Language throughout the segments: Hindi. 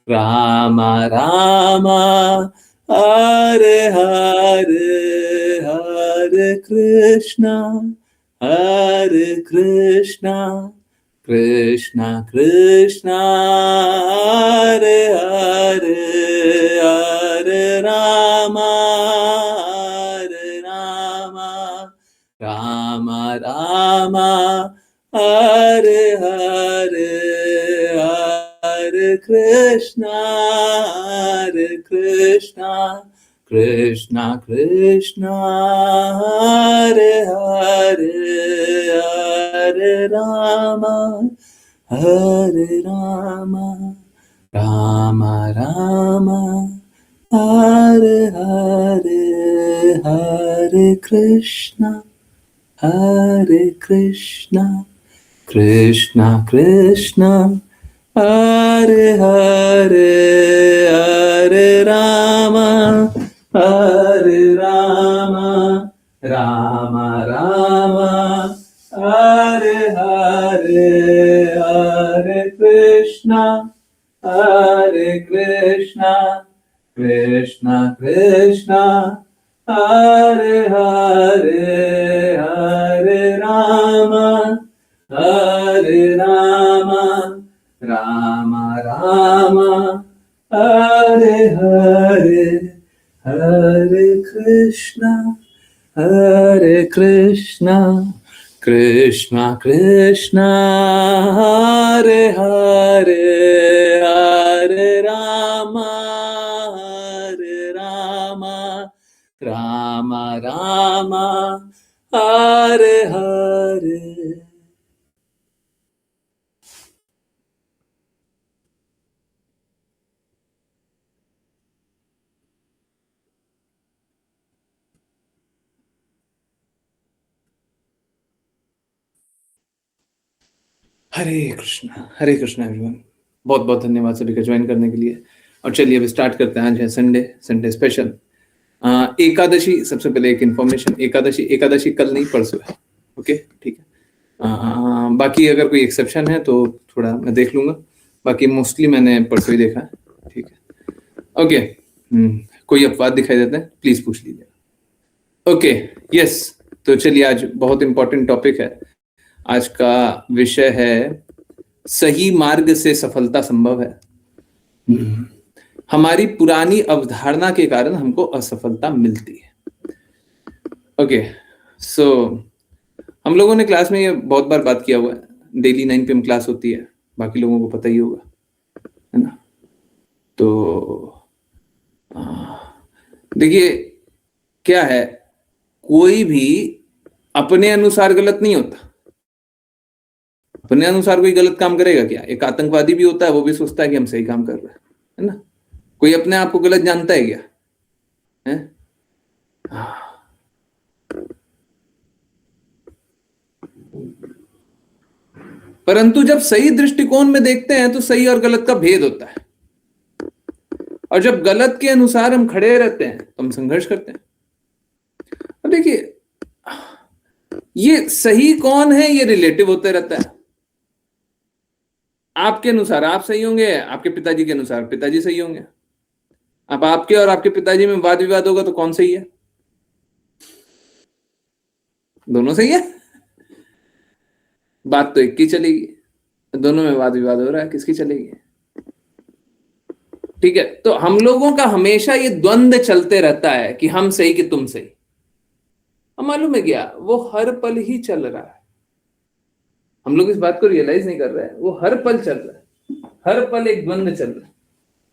राम राम हरे हरे हरे कृष्णा कृष्णा कृष्णा हरे हरे हरे राम राम राम हरे हरे हरे कृष्णा कृष्णा कृष्णा हरे हरे हरे राम राम राम हरे हरे हरे कृष्णा कृष्णा कृष्णा हरे हरे हरे राम राम राम हरे हरे हरे कृष्णा कृष्णा कृष्णा हरे हरे हरे राम राम राम हरे हरे हरे कृष्णा कृष्णा कृष्णा हरे हरे हरे राम राम राम हरे हरे। हरे कृष्णा एवरीवन। बहुत बहुत धन्यवाद सभी का ज्वाइन करने के लिए। और चलिए अभी स्टार्ट करते हैं। आज है संडे स्पेशल एकादशी। सबसे पहले एक इन्फॉर्मेशन, एकादशी कल नहीं परसों है। ओके ठीक है। बाकी अगर कोई एक्सेप्शन है तो थोड़ा मैं देख लूंगा, बाकी मोस्टली मैंने परसों ही देखा है। ठीक है ओके। कोई अपवाद दिखाई देते हैं प्लीज पूछ लीजिए। Okay yes. तो चलिए आज बहुत इंपॉर्टेंट टॉपिक है। आज का विषय है सही मार्ग से सफलता संभव है। हमारी पुरानी अवधारणा के कारण हमको असफलता मिलती है। ओके सो हम लोगों ने क्लास में ये बहुत बार बात किया हुआ है। डेली 9 PM क्लास होती है, बाकी लोगों को पता ही होगा, है ना। तो देखिए क्या है, कोई भी अपने अनुसार गलत नहीं होता। अपने अनुसार कोई गलत काम करेगा क्या? एक आतंकवादी भी होता है, वो भी सोचता है कि हम सही काम कर रहे हैं, है ना। कोई अपने आप को गलत जानता है क्या? है? परंतु जब सही दृष्टिकोण में देखते हैं तो सही और गलत का भेद होता है। और जब गलत के अनुसार हम खड़े रहते हैं तो हम संघर्ष करते हैं। अब देखिए ये सही कौन है ये रिलेटिव होते रहता है। आपके अनुसार आप सही होंगे, आपके पिताजी के अनुसार पिताजी सही होंगे। अब आपके और आपके पिताजी में वाद विवाद होगा तो कौन सही है? दोनों सही है। बात तो एक की चलेगी, दोनों में वाद विवाद हो रहा है, किसकी चलेगी? ठीक है। तो हम लोगों का हमेशा ये द्वंद्व चलते रहता है कि हम सही कि तुम सही। अब मालूम है क्या, वो हर पल ही चल रहा है। हम लोग इस बात को रियलाइज नहीं कर रहे हैं, वो हर पल चल रहा है। हर पल एक द्वंद्व चल रहा है,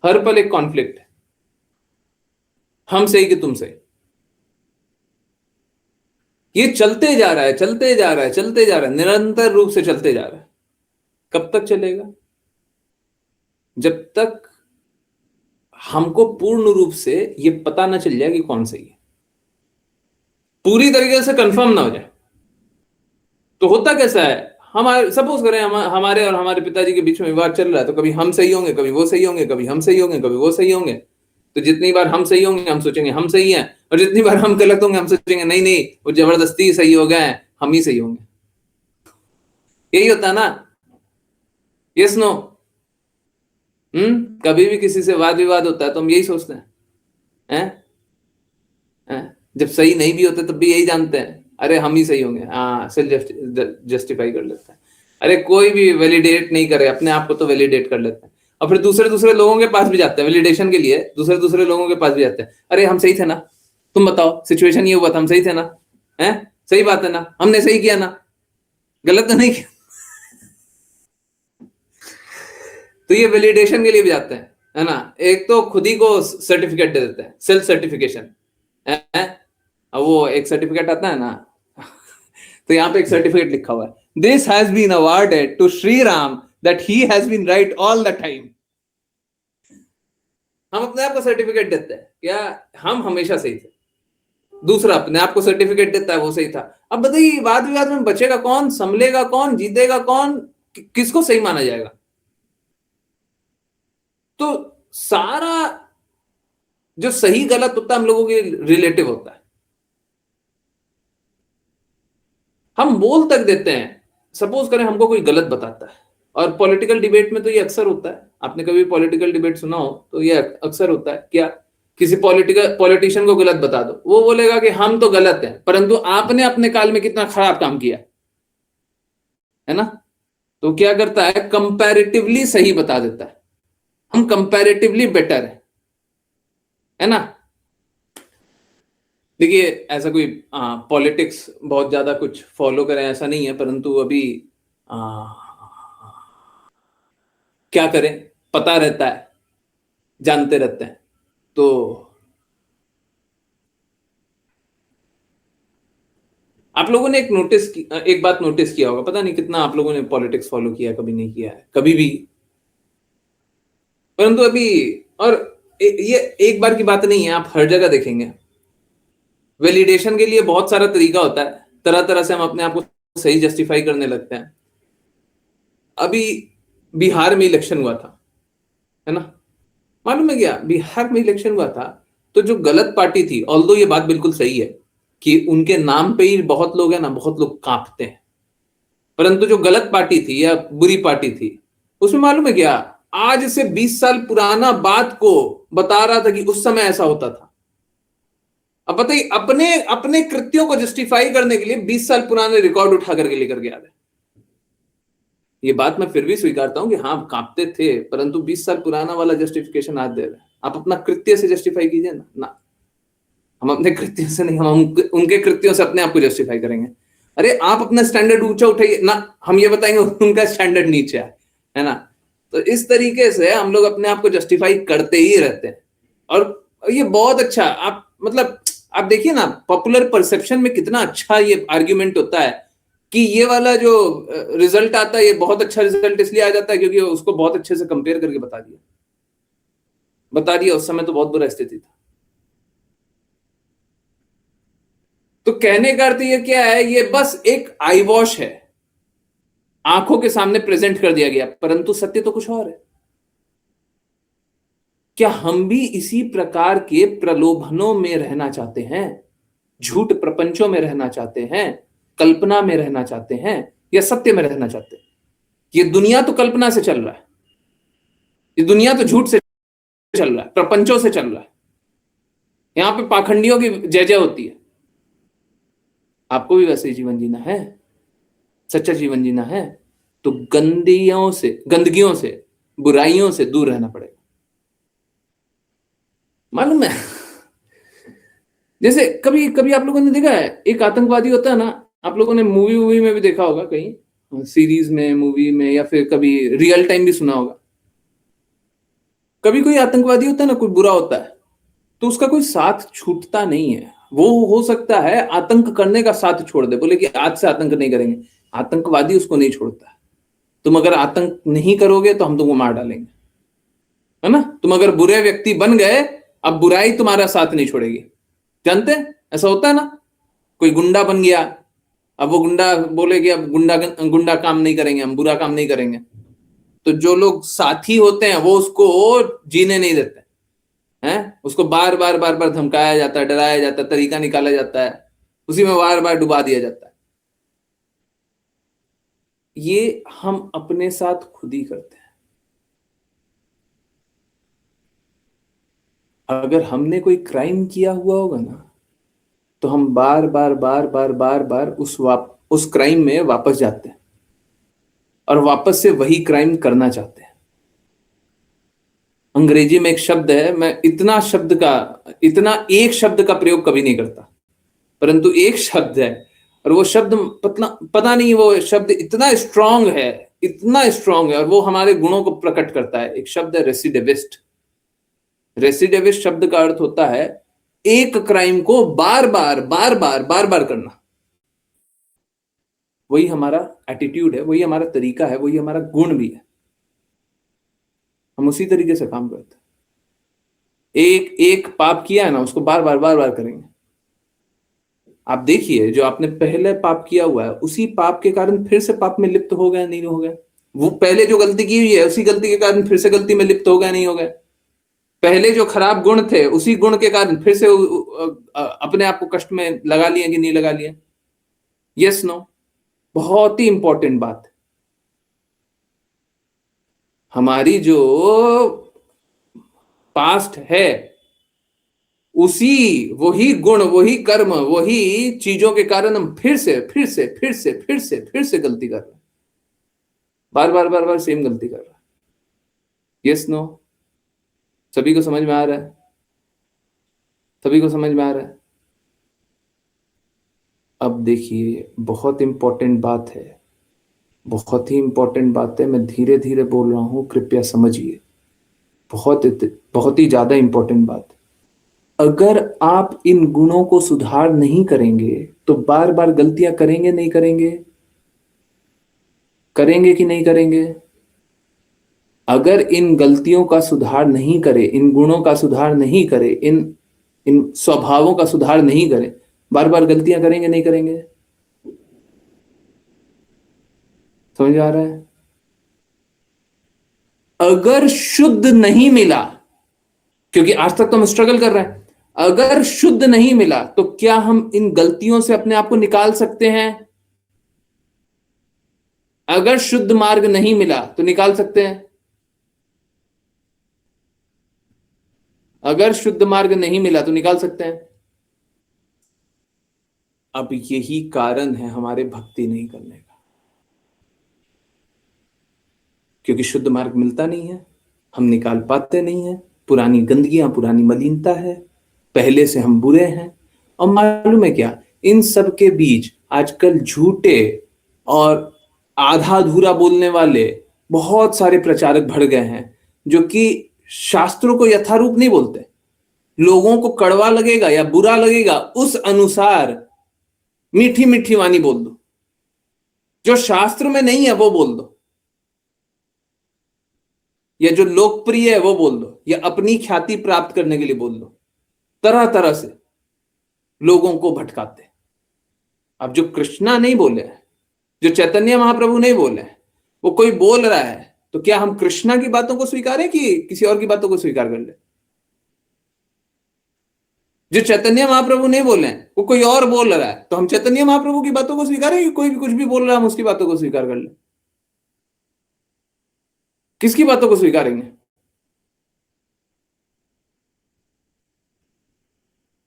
हर पल एक कॉन्फ्लिक्ट है। हम सही कि तुम सही, ये चलते जा रहा है, चलते जा रहा है, चलते जा रहा है, निरंतर रूप से चलते जा रहा है। कब तक चलेगा? जब तक हमको पूर्ण रूप से ये पता ना चल जाए कि कौन सही है, पूरी तरीके से कंफर्म ना हो जाए। तो होता कैसा है, हमारे सपोज करें हमारे और हमारे पिताजी के बीच में विवाद चल रहा है, तो कभी हम सही होंगे, कभी वो सही होंगे, कभी हम सही होंगे, कभी वो सही होंगे। तो जितनी बार हम सही होंगे हम सोचेंगे हम सही हैं, और जितनी बार हम गलत होंगे हम सोचेंगे नहीं नहीं वो जबरदस्ती सही हो गए हैं, हम ही सही होंगे। यही होता है ना? Yes no? कभी भी किसी से वाद विवाद होता है तो हम यही सोचते हैं? जब सही नहीं भी होते तब भी यही जानते हैं, अरे हम ही सही होंगे, हाँ, सेल्फ जस्टिफाई कर लेते हैं। अरे कोई भी वैलिडेट नहीं करे अपने आप को तो वैलिडेट कर लेते हैं, और फिर दूसरे दूसरे लोगों के पास भी जाते हैं वैलिडेशन के लिए, दूसरे दूसरे लोगों के पास भी जाते हैं, अरे हम सही थे ना, तुम बताओ सिचुएशन ये हुआ था, हम सही थे ना, है सही बात है ना, हमने सही किया ना, गलत तो नहीं किया। तो ये वैलिडेशन के लिए भी जाते हैं, है ना। एक तो खुद ही को सर्टिफिकेट दे देते हैं, सेल्फ सर्टिफिकेशन है। अब वो एक सर्टिफिकेट आता है ना, तो यहाँ पे एक सर्टिफिकेट लिखा हुआ है, this has been awarded to Shri Ram that he has been right all the time. हम अपने आप को सर्टिफिकेट देते हैं क्या, हम हमेशा सही थे, दूसरा अपने आप को सर्टिफिकेट देता है वो सही था। अब बताइए वाद विवाद में बचेगा कौन, संभलेगा कौन, जीतेगा कौन, किसको सही माना जाएगा? तो सारा जो सही गलत होता है हम लोगों के रिलेटिव होता है, हम बोल तक देते हैं। सपोज करें हमको कोई गलत बताता है, और पॉलिटिकल डिबेट में तो ये अक्सर होता है, आपने कभी पॉलिटिकल डिबेट सुना हो तो ये अक्सर होता है क्या, किसी पॉलिटिशियन को गलत बता दो, वो बोलेगा कि हम तो गलत हैं परंतु आपने अपने काल में कितना खराब काम किया, है ना। तो क्या करता है, कंपैरेटिवली सही बता देता है, हम कंपैरेटिवली बेटर है ना। देखिए ऐसा कोई पॉलिटिक्स बहुत ज्यादा कुछ फॉलो करें ऐसा नहीं है, परंतु अभी आ, क्या करें, पता रहता है, जानते रहते हैं। तो आप लोगों ने एक बात नोटिस किया होगा, पता नहीं कितना आप लोगों ने पॉलिटिक्स फॉलो किया, कभी नहीं किया है कभी भी, परंतु अभी, और ये एक बार की बात नहीं है, आप हर जगह देखेंगे वैलिडेशन के लिए बहुत सारा तरीका होता है, तरह तरह से हम अपने आप को सही जस्टिफाई करने लगते हैं। अभी बिहार में इलेक्शन हुआ था, है ना, मालूम है क्या, बिहार में इलेक्शन हुआ था, तो जो गलत पार्टी थी, ऑल्दो ये बात बिल्कुल सही है कि उनके नाम पे ही बहुत लोग है ना, बहुत लोग कांपते हैं, परंतु जो गलत पार्टी थी या बुरी पार्टी थी, उसमें मालूम है क्या, आज से 20 साल पुराना बात को बता रहा था कि उस समय ऐसा होता था। अब बताइए, अपने अपने कृत्यों को जस्टिफाई करने के लिए 20 साल पुराने रिकॉर्ड उठा करके लेकर के आ रहे। ये बात मैं फिर भी स्वीकारता हूं कि हाँ कांपते थे, परंतु 20 साल पुराना वाला जस्टिफिकेशन आज दे रहे हैं। आप अपना कृत्य से जस्टिफाई कीजिए ना, हम अपने कृत्यों से नहीं, हम उनके कृत्यों से अपने आप को जस्टिफाई करेंगे। अरे आप अपना स्टैंडर्ड ऊंचा उठाइए ना, हम ये बताएंगे उनका स्टैंडर्ड नीचे है ना। तो इस तरीके से हम लोग अपने आप को जस्टिफाई करते ही रहते हैं, और ये बहुत अच्छा, आप मतलब आप देखिए ना, पॉपुलर परसेप्शन में कितना अच्छा ये आर्ग्यूमेंट होता है कि ये वाला जो रिजल्ट आता है, ये बहुत अच्छा रिजल्ट इसलिए आ जाता है क्योंकि उसको बहुत अच्छे से कंपेयर करके बता दिया, उस समय तो बहुत बुरा स्थिति था। तो कहने का अर्थ ये क्या है, ये बस एक आई वॉश है, आंखों के सामने प्रेजेंट कर दिया गया, परंतु सत्य तो कुछ और है। क्या हम भी इसी प्रकार के प्रलोभनों में रहना चाहते हैं, झूठ प्रपंचों में रहना चाहते हैं, कल्पना में रहना चाहते हैं, या सत्य में रहना चाहते हैं? ये दुनिया तो कल्पना से चल रहा है, ये दुनिया तो झूठ से चल रहा है, प्रपंचों से चल रहा है, यहां पे पाखंडियों की जय जय होती है। आपको भी वैसे ही जीवन जीना है, सच्चा जीवन जीना है, तो गंदगियों से, बुराइयों से दूर रहना पड़ेगा। मालूम है, जैसे कभी कभी आप लोगों ने देखा है, एक आतंकवादी होता है ना, आप लोगों ने मूवी वूवी में भी देखा होगा, कहीं सीरीज में, मूवी में, या फिर कभी रियल टाइम भी सुना होगा। कभी कोई आतंकवादी होता है ना, कोई बुरा होता है, तो उसका कोई साथ छूटता नहीं है। वो हो सकता है आतंक करने का साथ छोड़ दे, बोले कि आज से आतंक नहीं करेंगे, आतंकवादी उसको नहीं छोड़ता। तुम अगर आतंक नहीं करोगे तो हम तुमको मार डालेंगे, है ना। तुम अगर बुरे व्यक्ति बन गए, अब बुराई तुम्हारा साथ नहीं छोड़ेगी। जानते हैं ऐसा होता है ना, कोई गुंडा बन गया, अब वो गुंडा बोले कि अब गुंडा गुंडा काम नहीं करेंगे, हम बुरा काम नहीं करेंगे, तो जो लोग साथी होते हैं वो उसको जीने नहीं देते हैं, उसको बार बार बार बार धमकाया जाता है, डराया जाता है, तरीका निकाला जाता है, उसी में बार बार डुबा दिया जाता है। ये हम अपने साथ खुद ही करते हैं। अगर हमने कोई क्राइम किया हुआ होगा ना, तो हम बार बार बार बार बार बार उस क्राइम में वापस जाते हैं और वापस से वही क्राइम करना चाहते हैं। अंग्रेजी में एक शब्द है, मैं इतना एक शब्द का प्रयोग कभी नहीं करता, परंतु एक शब्द है, और वो शब्द पता नहीं, वो शब्द इतना स्ट्रांग है, इतना स्ट्रांग है, और वो हमारे गुणों को प्रकट करता है। एक शब्द है रेसिडिविस्ट। रेसिडिविस्ट शब्द का अर्थ होता है एक क्राइम को बार बार बार बार बार बार करना। वही हमारा एटीट्यूड है, वही हमारा तरीका है, वही हमारा गुण भी है। हम उसी तरीके से काम करते हैं। एक एक पाप किया है ना, उसको बार बार बार बार करेंगे। आप देखिए, जो आपने पहले पाप किया हुआ है, उसी पाप के कारण फिर से पाप में लिप्त हो गए नहीं हो गए? वो पहले जो गलती की हुई है, उसी गलती के कारण फिर से गलती में लिप्त हो गए नहीं हो गए? पहले जो खराब गुण थे, उसी गुण के कारण फिर से अपने आप को कष्ट में लगा लिए कि नहीं लगा लिए? Yes no? बहुत ही इंपॉर्टेंट बात। हमारी जो पास्ट है, उसी वही गुण, वही कर्म, वही चीजों के कारण हम फिर से फिर से फिर से फिर से फिर से गलती कर रहे हैं। बार बार बार बार सेम गलती कर रहे हैं। Yes no? सभी को समझ में आ रहा है? सभी को समझ में आ रहा है? अब देखिए, बहुत इंपॉर्टेंट बात है, बहुत ही इंपॉर्टेंट बात है। मैं धीरे धीरे बोल रहा हूं, कृपया समझिए। बहुत बहुत ही ज्यादा इंपॉर्टेंट बात। अगर आप इन गुणों को सुधार नहीं करेंगे, तो बार बार गलतियां करेंगे नहीं करेंगे? करेंगे कि नहीं करेंगे? अगर इन गलतियों का सुधार नहीं करे, इन गुणों का सुधार नहीं करे, इन इन स्वभावों का सुधार नहीं करे, बार बार गलतियां करेंगे नहीं करेंगे? समझ आ रहा है? अगर शुद्ध नहीं मिला, क्योंकि आज तक तो हम स्ट्रगल कर रहे हैं, अगर शुद्ध नहीं मिला, तो क्या हम इन गलतियों से अपने आप को निकाल सकते हैं? अगर शुद्ध मार्ग नहीं मिला तो निकाल सकते हैं? अगर शुद्ध मार्ग नहीं मिला तो निकाल सकते हैं। अब यही कारण है हमारे भक्ति नहीं करने का, क्योंकि शुद्ध मार्ग मिलता नहीं है, हम निकाल पाते नहीं है। पुरानी गंदगियां, पुरानी मलिनता है, पहले से हम बुरे हैं। और मालूम है क्या, इन सब के बीच आजकल झूठे और आधा अधूरा बोलने वाले बहुत सारे प्रचारक भर गए हैं, जो कि शास्त्रों को यथारूप नहीं बोलते। लोगों को कड़वा लगेगा या बुरा लगेगा, उस अनुसार मीठी मीठी वाणी बोल दो, जो शास्त्र में नहीं है वो बोल दो, या जो लोकप्रिय है वो बोल दो, या अपनी ख्याति प्राप्त करने के लिए बोल दो। तरह तरह से लोगों को भटकाते। अब जो कृष्णा नहीं बोले, जो चैतन्य महाप्रभु नहीं बोले, वो कोई बोल रहा है, तो क्या हम कृष्णा की बातों को स्वीकारें कि किसी और की बातों को स्वीकार कर ले? जो चैतन्य महाप्रभु नहीं बोले, वो कोई और बोल रहा है, तो हम चैतन्य महाप्रभु की बातों को स्वीकारें कि कोई भी कुछ भी बोल रहा है हम उसकी बातों को स्वीकार कर ले? किसकी बातों को स्वीकारेंगे?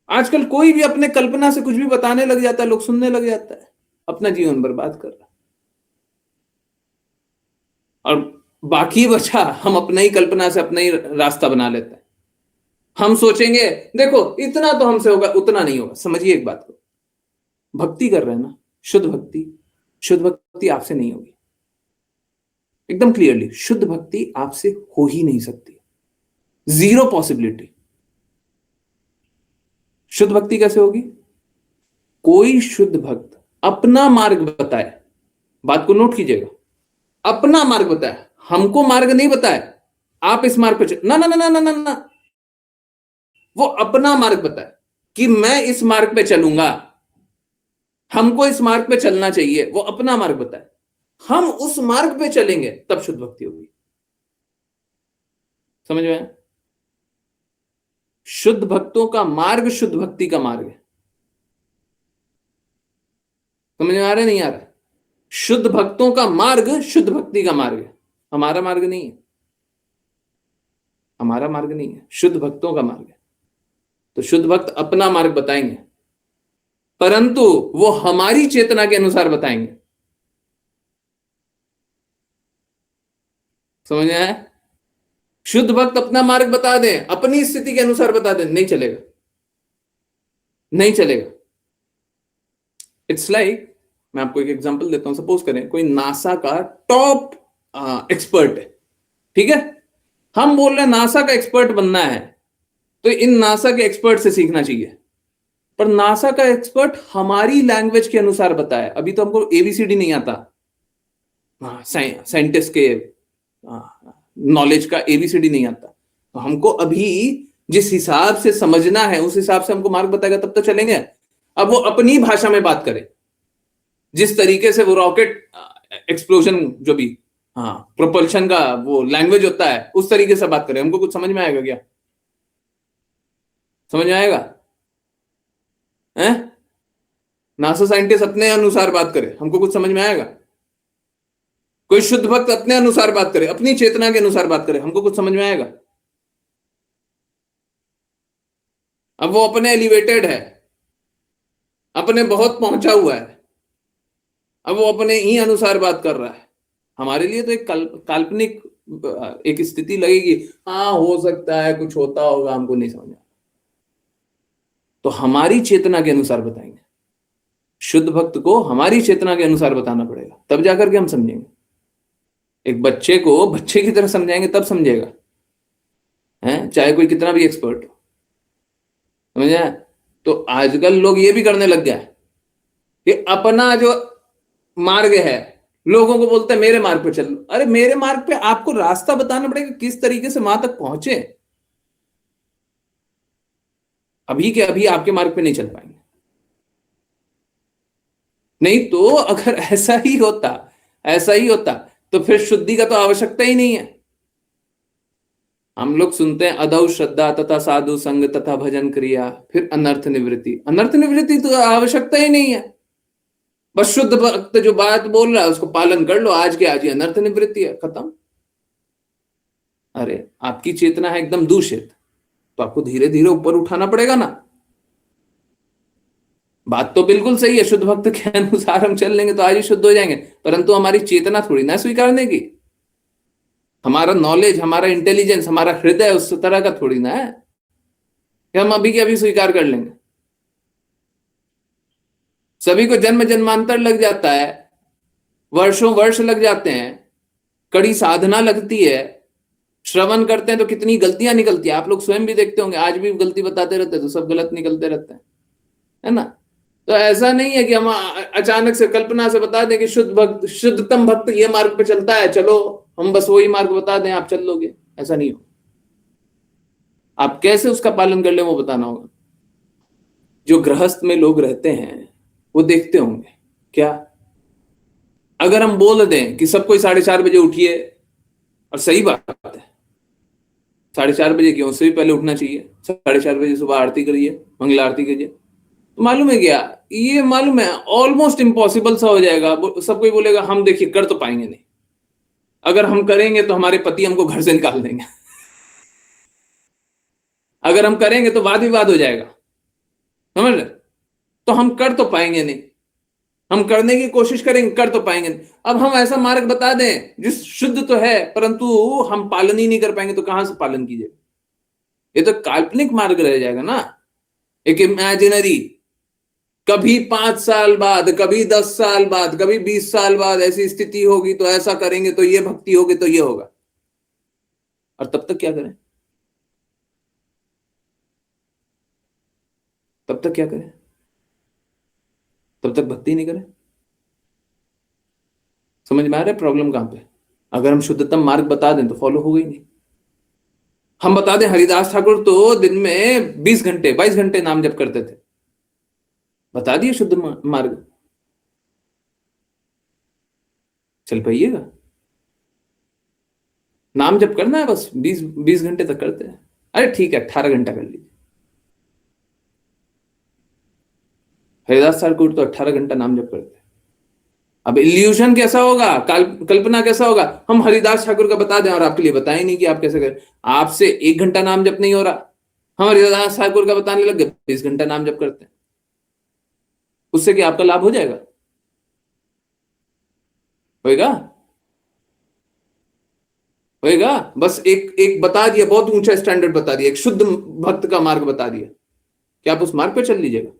आजकल कोई भी अपने कल्पना से कुछ भी बताने लग जाता है, लोग सुनने लग जाता है, अपना जीवन बर्बाद कर रहा है। और बाकी बचा, हम अपना ही कल्पना से अपना ही रास्ता बना लेते हैं। हम सोचेंगे देखो इतना तो हमसे होगा, उतना नहीं होगा। समझिए एक बात को, भक्ति कर रहे हैं ना, शुद्ध भक्ति, शुद्ध भक्ति आपसे नहीं होगी। एकदम क्लियरली, शुद्ध भक्ति आपसे हो ही नहीं सकती, जीरो पॉसिबिलिटी। शुद्ध भक्ति कैसे होगी? कोई शुद्ध भक्त अपना मार्ग बताए, बात को नोट कीजिएगा, अपना मार्ग बताए, हमको मार्ग नहीं बताए आप इस मार्ग पे ना ना ना ना ना ना ना, वो अपना मार्ग बताए कि मैं इस मार्ग पे चलूंगा, हमको इस मार्ग पे चलना चाहिए, वो अपना मार्ग बताए, हम उस मार्ग पे चलेंगे, तब शुद्ध भक्ति होगी। समझ में? शुद्ध भक्तों का मार्ग शुद्ध भक्ति का मार्ग है। समझ में आ रहा है नहीं आ रहा है? शुद्ध भक्तों का मार्ग शुद्ध भक्ति का मार्ग है, हमारा मार्ग नहीं है। हमारा मार्ग नहीं है, शुद्ध भक्तों का मार्ग है। तो शुद्ध भक्त अपना मार्ग बताएंगे, परंतु वो हमारी चेतना के अनुसार बताएंगे। समझ में आया? शुद्ध भक्त अपना मार्ग बता दे, अपनी स्थिति के अनुसार बता दे, नहीं चलेगा, नहीं चलेगा। इट्स लाइक, मैं आपको एक एग्जांपल देता हूं। सपोज करें कोई नासा का टॉप एक्सपर्ट है, ठीक है। हम बोल रहे हैं नासा का एक्सपर्ट बनना है, तो इन नासा के एक्सपर्ट से सीखना चाहिए। पर नासा का एक्सपर्ट हमारी लैंग्वेज के अनुसार बताए। अभी तो हमको एबीसीडी नहीं आता, साइंटिस्ट के नॉलेज का एबीसीडी नहीं आता, तो हमको अभी जिस हिसाब से समझना है उस हिसाब से हमको मार्ग बताएगा, तब तो चलेंगे। अब वो अपनी भाषा में बात करे, जिस तरीके से वो रॉकेट एक्सप्लोजन जो भी प्रोपल्शन का वो लैंग्वेज होता है, उस तरीके से बात करे, हमको कुछ समझ में आएगा क्या? समझ में आएगा? नासा साइंटिस्ट अपने अनुसार बात करे, हमको कुछ समझ में आएगा? कोई शुद्ध भक्त अपने अनुसार बात करे, अपनी चेतना के अनुसार बात करे, हमको कुछ समझ में आएगा? अब वो अपने एलिवेटेड है, अपने बहुत पहुंचा हुआ है, अब वो अपने ही अनुसार बात कर रहा है। हमारे लिए तो एक काल्पनिक एक स्थिति लगेगी, हाँ हो सकता है कुछ होता होगा, हमको नहीं समझ। तो हमारी चेतना के अनुसार बताएंगे। शुद्ध भक्त को हमारी चेतना के अनुसार बताना पड़ेगा, तब जाकर के हम समझेंगे। एक बच्चे को बच्चे की तरह समझाएंगे तब समझेगा, हैं, चाहे कोई कितना भी एक्सपर्ट हो। समझे? तो आजकल लोग ये भी करने लग गया है कि अपना जो मार्ग है लोगों को बोलते हैं मेरे मार्ग पे चलो। अरे मेरे मार्ग पे आपको रास्ता बताना पड़ेगा, किस तरीके से वहां तक पहुंचे। अभी के अभी आपके मार्ग पे नहीं चल पाएंगे। नहीं तो अगर ऐसा ही होता तो फिर शुद्धि का तो आवश्यकता ही नहीं है। हम लोग सुनते हैं अदौ श्रद्धा तथा साधु संग तथा भजन क्रिया, फिर अनर्थ निवृत्ति। अनर्थ निवृत्ति तो आवश्यकता ही नहीं है, बस शुद्ध भक्त जो बात बोल रहा है उसको पालन कर लो, आज के आज ही अनर्थ निवृत्ति है, खत्म। अरे आपकी चेतना है एकदम दूषित, तो आपको धीरे धीरे ऊपर उठाना पड़ेगा ना। बात तो बिल्कुल सही है, शुद्ध भक्त के अनुसार हम चल लेंगे तो आज ही शुद्ध हो जाएंगे, परंतु हमारी चेतना थोड़ी ना स्वीकारने की। हमारा नॉलेज, हमारा इंटेलिजेंस, हमारा हृदय उस तरह का थोड़ी ना है कि हम अभी के अभी स्वीकार कर लेंगे। सभी को जन्म जन्मांतर लग जाता है, वर्षों वर्ष लग जाते हैं, कड़ी साधना लगती है, श्रवण करते हैं तो कितनी गलतियां निकलती है। आप लोग स्वयं भी देखते होंगे, आज भी गलती बताते रहते हैं तो सब गलत निकलते रहते हैं, है ना। तो ऐसा नहीं है कि हम अचानक से कल्पना से बता दें कि शुद्धतम भक्त ये मार्ग पे चलता है, चलो हम बस वही मार्ग बता दें आप चल लोगे, ऐसा नहीं हो। आप कैसे उसका पालन कर ले वो बताना होगा। जो गृहस्थ में लोग रहते हैं वो देखते होंगे क्या, अगर हम बोल दें कि सब कोई 4:30 बजे उठिए, और सही बात है 4:30 बजे क्यों, उससे भी पहले उठना चाहिए। 4:30 बजे सुबह आरती करिए, मंगला आरती करिए, तो मालूम है क्या, ये मालूम है ऑलमोस्ट इम्पॉसिबल सा हो जाएगा। सब कोई बोलेगा हम देखिए कर तो पाएंगे नहीं, अगर हम करेंगे तो हमारे पति हमको घर से निकाल देंगे, अगर हम करेंगे तो वाद विवाद हो जाएगा, समझ रहे। तो हम कर तो पाएंगे नहीं, हम करने की कोशिश करेंगे कर तो पाएंगे नहीं। अब हम ऐसा मार्ग बता दें जिस शुद्ध तो है परंतु हम पालन ही नहीं कर पाएंगे, तो कहां से पालन कीजिए। ये तो काल्पनिक मार्ग रह जाएगा ना, एक इमेजिनरी। कभी 5 साल बाद, कभी 10 साल बाद, कभी 20 साल बाद ऐसी स्थिति होगी तो ऐसा करेंगे तो ये भक्ति होगी तो ये होगा, और तब तक क्या करें, तब तक क्या करें, तब तक भक्ति नहीं करें। समझ में आ रहा है प्रॉब्लम कहां पे। अगर हम शुद्धतम मार्ग बता दें तो फॉलो होगा ही नहीं। हम बता दें हरिदास ठाकुर तो दिन में 20 घंटे 22 घंटे नाम जप करते थे, बता दिए शुद्ध मार्ग, चल पाइएगा। नाम जप करना है बस 20 घंटे तक करते हैं, अरे ठीक है 18 घंटा कर लीजिए। हरिदास ठाकुर तो 18 घंटा नाम जप करते हैं। अब इल्यूशन कैसा होगा, कल्पना कैसा होगा, हम हरिदास ठाकुर का बता दें और आपके लिए बताएं नहीं कि आप कैसे करें। आपसे 1 घंटा नाम जप नहीं हो रहा, हम हरिदास ठाकुर का बताने लग गए, 20 घंटा नाम जप करते हैं, उससे क्या आपका लाभ हो जाएगा? होएगा? होएगा? बस एक एक बता दिया, बहुत ऊंचा स्टैंडर्ड बता दिया, एक शुद्ध भक्त का मार्ग बता दिया, क्या आप उस मार्ग पे चल लीजिएगा?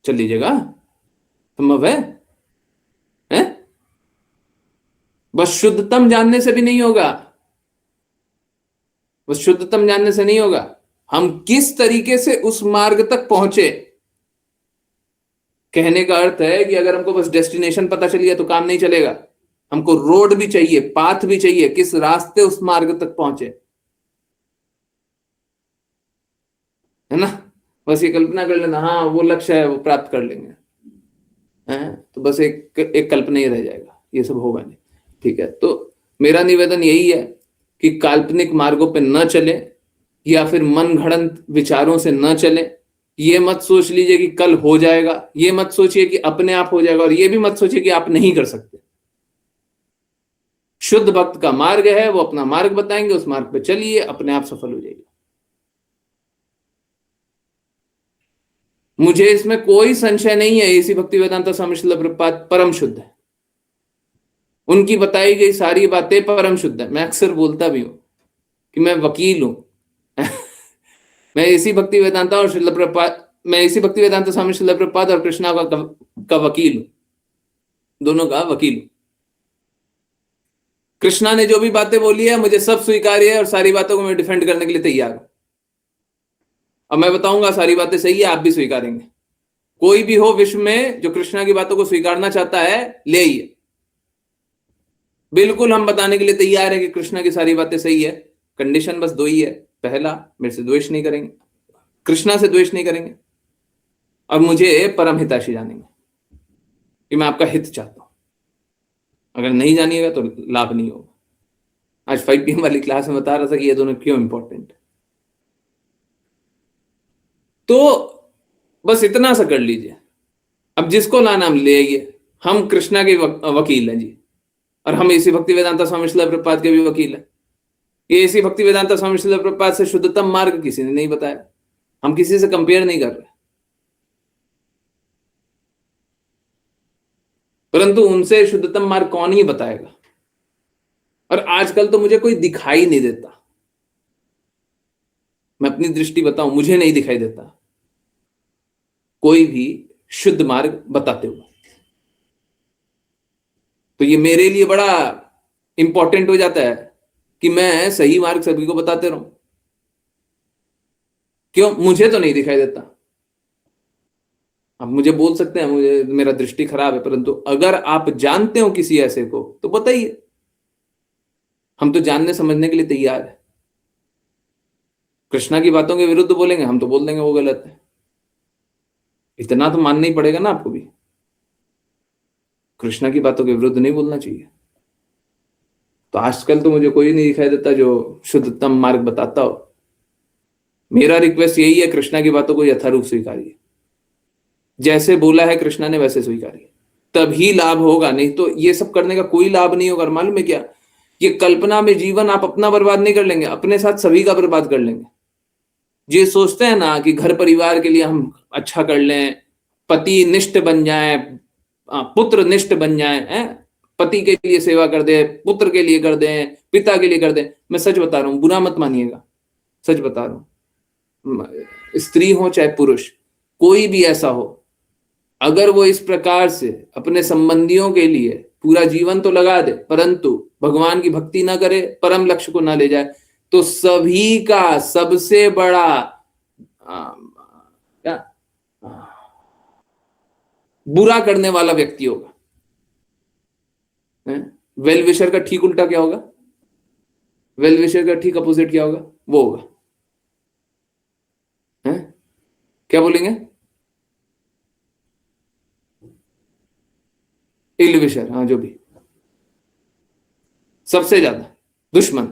चल लीजिएगा? संभव है? हैं? बस शुद्धतम जानने से भी नहीं होगा, बस शुद्धतम जानने से नहीं होगा, हम किस तरीके से उस मार्ग तक पहुंचे। कहने का अर्थ है कि अगर हमको बस डेस्टिनेशन पता चल गया तो काम नहीं चलेगा, हमको रोड भी चाहिए, पाथ भी चाहिए, किस रास्ते उस मार्ग तक पहुंचे, है ना? बस ये कल्पना कर लेना, हाँ वो लक्ष्य है, वो प्राप्त कर लेंगे, हैं? तो बस एक एक कल्पना ही रह जाएगा, ये सब होगा नहीं। ठीक है, तो मेरा निवेदन यही है कि काल्पनिक मार्गों पे न चले, या फिर मन घड़ंत विचारों से न चले। ये मत सोच लीजिए कि कल हो जाएगा, ये मत सोचिए कि अपने आप हो जाएगा, और ये भी मत सोचिए कि आप नहीं कर सकते। शुद्ध भक्त का मार्ग है, वो अपना मार्ग बताएंगे, उस मार्ग पे चलिए, अपने आप सफल हो जाइए। मुझे इसमें कोई संशय नहीं है, इसी भक्ति वेदांत स्वामी श्रील प्रभुपाद परम शुद्ध है, उनकी बताई गई सारी बातें परम शुद्ध है। मैं अक्सर बोलता भी हूं कि मैं वकील हूं मैं इसी भक्ति वेदांता और श्रील प्रभुपाद, मैं इसी भक्ति वेदांत स्वामी श्रील प्रभुपाद और कृष्णा का वकील हूं, दोनों का वकील हूं। कृष्णा ने जो भी बातें बोली है मुझे सब स्वीकार्य है, और सारी बातों को मैं डिफेंड करने के लिए तैयार हूं। अब मैं बताऊंगा सारी बातें सही है, आप भी स्वीकारेंगे। कोई भी हो विश्व में जो कृष्णा की बातों को स्वीकारना चाहता है, ले आइए, बिल्कुल हम बताने के लिए तैयार है कि कृष्णा की सारी बातें सही है। कंडीशन बस दो ही है, पहला मेरे से द्वेष नहीं करेंगे, कृष्णा से द्वेष नहीं करेंगे, और मुझे परम हितैषी जानेंगे कि मैं आपका हित चाहता हूं। अगर नहीं जानिएगा तो लाभ नहीं होगा। आज 5 PM वाली क्लास में बता रहा था कि ये दोनों क्यों इंपॉर्टेंट। तो बस इतना सा कर लीजिए, अब जिसको लाना हम ले आइए, हम कृष्णा के वकील हैं जी, और हम इसी भक्ति वेदांता स्वामी श्रील प्रभुपाद के भी वकील हैं। ये इसी भक्ति वेदांता स्वामी श्रील प्रभुपाद से शुद्धतम मार्ग किसी ने नहीं बताया, हम किसी से कंपेयर नहीं कर रहे, परंतु उनसे शुद्धतम मार्ग कौन ही बताएगा। और आजकल तो मुझे कोई दिखाई नहीं देता, मैं अपनी दृष्टि बताऊं, मुझे नहीं दिखाई देता कोई भी शुद्ध मार्ग बताते हुए। तो ये मेरे लिए बड़ा इंपॉर्टेंट हो जाता है कि मैं सही मार्ग सभी को बताते रहूं। क्यों? मुझे तो नहीं दिखाई देता। आप मुझे बोल सकते हैं मुझे मेरा दृष्टि खराब है, परंतु अगर आप जानते हो किसी ऐसे को तो बताइए, हम तो जानने समझने के लिए तैयार है। कृष्णा की बातों के विरुद्ध बोलेंगे हम तो बोल देंगे वो गलत है, इतना तो मानना ही पड़ेगा ना आपको भी, कृष्णा की बातों के विरुद्ध नहीं बोलना चाहिए। तो आजकल तो मुझे कोई नहीं दिखाई देता जो शुद्धतम मार्ग बताता हो। मेरा रिक्वेस्ट यही है, कृष्णा की बातों को यथारूप स्वीकारिए, जैसे बोला है कृष्णा ने वैसे स्वीकारिए, तभी लाभ होगा, नहीं तो ये सब करने का कोई लाभ नहीं होगा। मालूम है क्या, ये कल्पना में जीवन आप अपना बर्बाद नहीं कर लेंगे, अपने साथ सभी का बर्बाद कर लेंगे। ये सोचते हैं ना कि घर परिवार के लिए हम अच्छा कर लें, पति निष्ठ बन जाए, पुत्र निष्ठ बन जाए, पति के लिए सेवा कर दे, पुत्र के लिए कर दे, पिता के लिए कर दे। मैं सच बता रहा हूं, बुरा मत मानिएगा, सच बता रहा हूं, स्त्री हो चाहे पुरुष, कोई भी ऐसा हो, अगर वो इस प्रकार से अपने संबंधियों के लिए पूरा जीवन तो लगा दे, परंतु भगवान की भक्ति ना करे, परम लक्ष्य को ना ले जाए, तो सभी का सबसे बड़ा क्या बुरा करने वाला व्यक्ति होगा। वेल विशर का ठीक उल्टा क्या होगा? वेल विशर का ठीक अपोजिट क्या होगा? वो होगा, है? क्या बोलेंगे? इल विशर, हाँ, जो भी सबसे ज्यादा दुश्मन,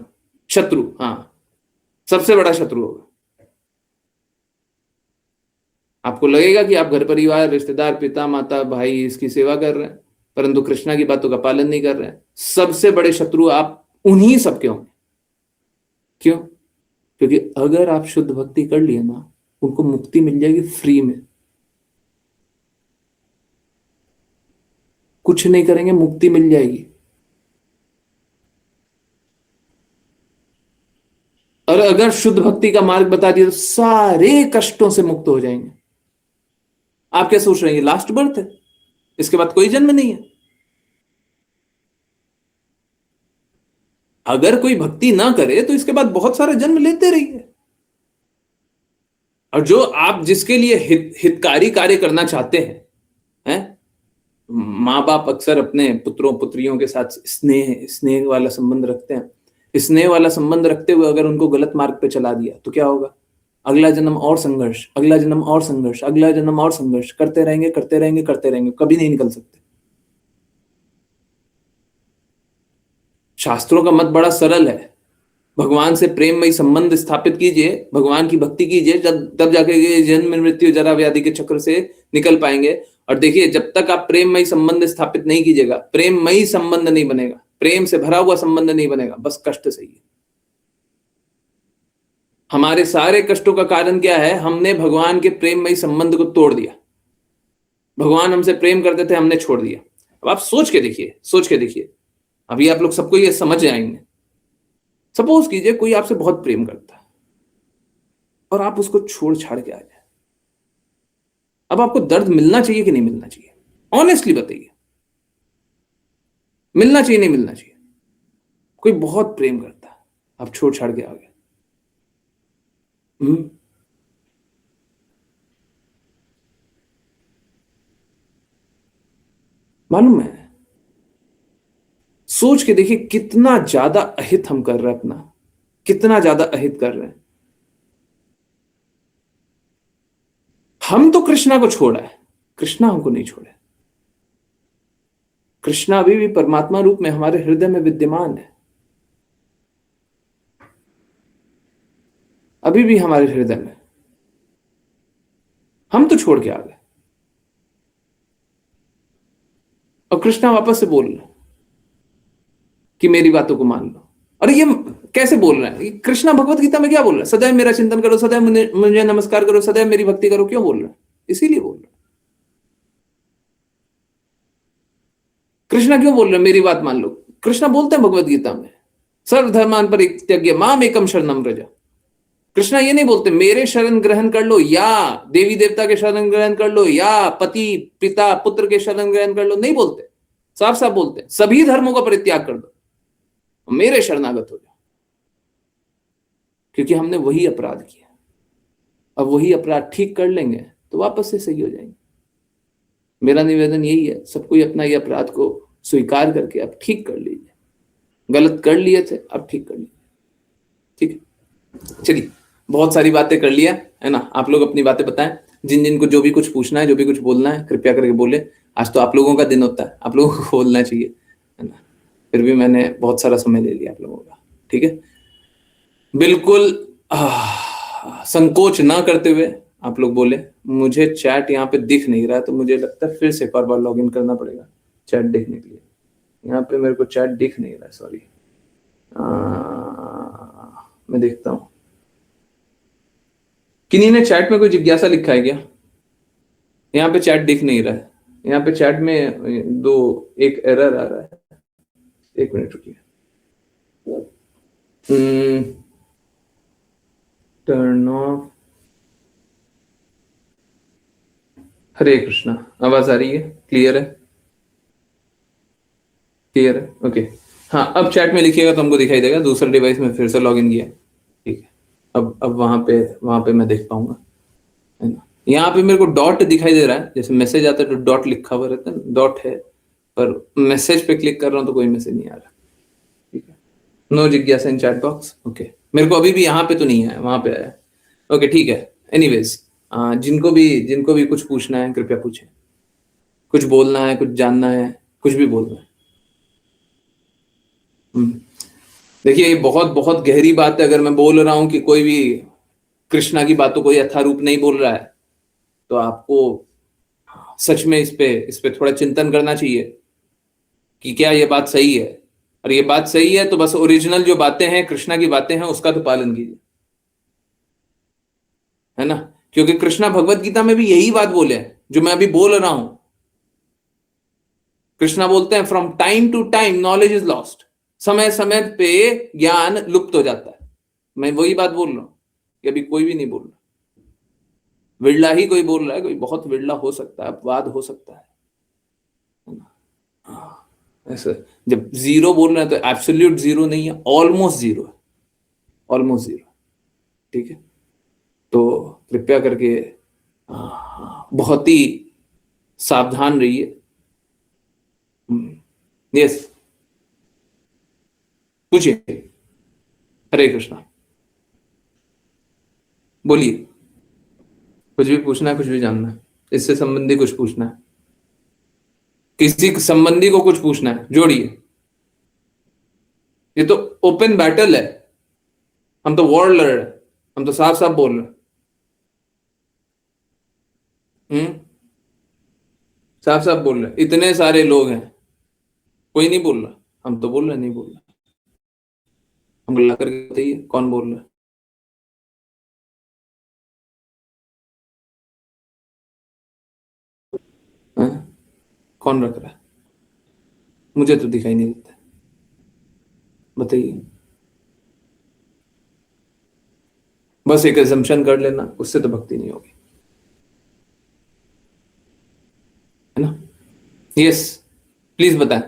शत्रु, हाँ, सबसे बड़ा शत्रु होगा। आपको लगेगा कि आप घर परिवार रिश्तेदार पिता माता भाई इसकी सेवा कर रहे हैं, परंतु कृष्णा की बातों का पालन नहीं कर रहे हैं, सबसे बड़े शत्रु आप उन्हीं सबके होंगे। क्यों? क्योंकि अगर आप शुद्ध भक्ति कर लिए ना, उनको मुक्ति मिल जाएगी फ्री में। कुछ नहीं करेंगे, मुक्ति मिल जाएगी। और अगर शुद्ध भक्ति का मार्ग बता दिया तो सारे कष्टों से मुक्त हो जाएंगे। आप क्या सोच रहे हैं, ये लास्ट बर्थ है, इसके बाद कोई जन्म नहीं है? अगर कोई भक्ति ना करे तो इसके बाद बहुत सारे जन्म लेते रहिए। और जो आप जिसके लिए हितकारी कार्य करना चाहते हैं, माँ बाप अक्सर अपने पुत्रों पुत्रियों के साथ स्नेह स्नेह वाला संबंध रखते हैं। स्नेह वाला संबंध रखते हुए अगर उनको गलत मार्ग पे चला दिया तो क्या होगा? अगला जन्म और संघर्ष, अगला जन्म और संघर्ष, अगला जन्म और संघर्ष, करते रहेंगे करते रहेंगे करते रहेंगे, कभी नहीं निकल सकते। शास्त्रों का मत बड़ा सरल है, भगवान से प्रेममयी संबंध स्थापित कीजिए, भगवान की भक्ति कीजिए, जब तब जाके ये जन्म मृत्यु जरा व्याधि के चक्र से निकल पाएंगे। और देखिए, जब तक आप प्रेममयी संबंध स्थापित नहीं कीजिएगा, प्रेममयी संबंध नहीं बनेगा, प्रेम से भरा हुआ संबंध नहीं बनेगा, बस कष्ट सही है। हमारे सारे कष्टों का कारण क्या है? हमने भगवान के प्रेममयी संबंध को तोड़ दिया। भगवान हमसे प्रेम करते थे, हमने छोड़ दिया। अब आप सोच के देखिए, सोच के देखिए, अभी आप लोग सबको ये समझ जाएंगे। सपोज कीजिए कोई आपसे बहुत प्रेम करता है और आप उसको छोड़ छाड़ के आ जाए, अब आपको दर्द मिलना चाहिए कि नहीं मिलना चाहिए? ऑनेस्टली बताइए, मिलना चाहिए नहीं मिलना चाहिए? कोई बहुत प्रेम करता है, आप छोड़ छाड़ के आ गए, मालूम है? सोच के देखिए कितना ज्यादा अहित हम कर रहे हैं अपना, कितना ज्यादा अहित कर रहे हैं। हम तो कृष्णा को छोड़ा है, कृष्णा हमको नहीं छोड़ा। कृष्णा अभी भी परमात्मा रूप में हमारे हृदय में विद्यमान है, अभी भी हमारे हृदय में। हम तो छोड़ के आ गए और कृष्णा वापस से बोल रहे कि मेरी बातों को मान लो। और ये कैसे बोल रहे हैं? कृष्णा भगवत गीता में क्या बोल रहे हैं? सदैव मेरा चिंतन करो, सदैव मुझे नमस्कार करो, सदैव मेरी भक्ति करो। क्यों बोल रहे हैं? इसीलिए बोल रहे हैं। कृष्णा क्यों बोल रहे हैं मेरी बात मान लो? कृष्णा बोलते हैं भगवत गीता में, सर्वधर्मान परित्यज्य माम एकम शरणम व्रज। कृष्णा ये नहीं बोलते मेरे शरण ग्रहण कर लो, या देवी देवता के शरण ग्रहण कर लो, या पति पिता पुत्र के शरण ग्रहण कर लो। नहीं बोलते, साफ साफ बोलते हैं सभी धर्मों का परित्याग कर दो, मेरे शरणागत हो जाओ। क्योंकि हमने वही अपराध किया, अब वही अपराध ठीक कर लेंगे तो वापस से सही हो जाएंगे। मेरा निवेदन यही है, सबको अपना ये अपराध को स्वीकार करके अब ठीक कर लीजिए। गलत कर लिए थे, अब ठीक कर लीजिए। ठीक है, चलिए, बहुत सारी बातें कर लिया है ना। आप लोग अपनी बातें बताएं, जिन जिन को जो भी कुछ पूछना है, जो भी कुछ बोलना है, कृपया करके बोले। आज तो आप लोगों का दिन होता है, आप लोगों को बोलना चाहिए, है ना। फिर भी मैंने बहुत सारा समय ले लिया आप लोगों का। ठीक है, बिल्कुल संकोच ना करते हुए आप लोग बोले। मुझे चैट यहाँ पे दिख नहीं रहा है, तो मुझे लगता है फिर से एक और बार लॉग इन करना पड़ेगा चैट देखने के लिए। यहाँ पे मेरे को चैट दिख नहीं रहा है, सॉरी। मैं देखता हूँ, किन्हीं ने चैट में कोई जिज्ञासा लिखा है क्या? यहाँ पे चैट दिख नहीं रहा है, यहाँ पे चैट में एक एरर आ रहा है। एक मिनट रुकिए। Turn off. हरे कृष्णा, आवाज आ रही है? क्लियर है? क्लियर है, ओके। हाँ, अब चैट में लिखिएगा तो हमको दिखाई देगा। दूसरे डिवाइस में फिर से लॉगिन किया, ठीक है। अब वहां पे मैं देख पाऊंगा, है ना। यहाँ पे मेरे को डॉट दिखाई दे रहा है, जैसे मैसेज आता है तो डॉट लिखा हुआ रहता है, डॉट है, पर मैसेज पे क्लिक कर रहा हूँ तो कोई मैसेज नहीं आ रहा। ठीक है, नो जिज्ञासा इन चैट बॉक्स, ओके। मेरे को अभी भी यहाँ पे तो नहीं आया, वहां पे आया। ओके, ठीक है। एनीवेज, जिनको भी कुछ पूछना है कृपया पूछें, कुछ बोलना है, कुछ जानना है, कुछ भी बोलना है। देखिए, ये बहुत बहुत गहरी बात है। अगर मैं बोल रहा हूं कि कोई भी कृष्णा की बातों को यथारूप नहीं बोल रहा है, तो आपको सच में इस पे थोड़ा चिंतन करना चाहिए कि क्या ये बात सही है। और ये बात सही है तो बस ओरिजिनल जो बातें हैं, कृष्णा की बातें हैं, उसका तो पालन कीजिए, है ना। क्योंकि कृष्णा भगवत गीता में भी यही बात बोले हैं जो मैं अभी बोल रहा हूं। कृष्णा बोलते हैं from time to time knowledge is lost, समय समय पे ज्ञान लुप्त हो जाता है। मैं वही बात बोल रहा हूं कि अभी कोई भी नहीं बोल रहा, विरला ही कोई बोल रहा है, कोई बहुत विरला हो सकता है, अपवाद हो सकता है ना। हाँ, ऐसे जब जीरो बोल रहे हैं तो एब्सोल्यूट जीरो नहीं है, ऑलमोस्ट जीरो है, ऑलमोस्ट जीरो। ठीक है, तो कृपया करके बहुत ही सावधान रहिए। यस, पूछिए। हरे कृष्णा, बोलिए। कुछ भी पूछना है, कुछ भी जानना है, इससे संबंधी कुछ पूछना है, किसी संबंधी को कुछ पूछना है, जोड़िए। ये तो ओपन बैटल है, हम तो वॉर लड़ रहे हैं, हम तो साफ साफ बोल रहे हैं। साफ साफ बोल रहे हैं, इतने सारे लोग हैं, कोई नहीं बोल रहा, हम तो बोल रहे हैं, नहीं बोल रहा। हम ला करके बताइए कौन बोल रहा है, हैं? कौन रख रहा है? मुझे तो दिखाई नहीं देता, बताइए। बस एक एजम्पशन कर लेना, उससे तो भक्ति नहीं होगी, है ना। यस, प्लीज बताएं,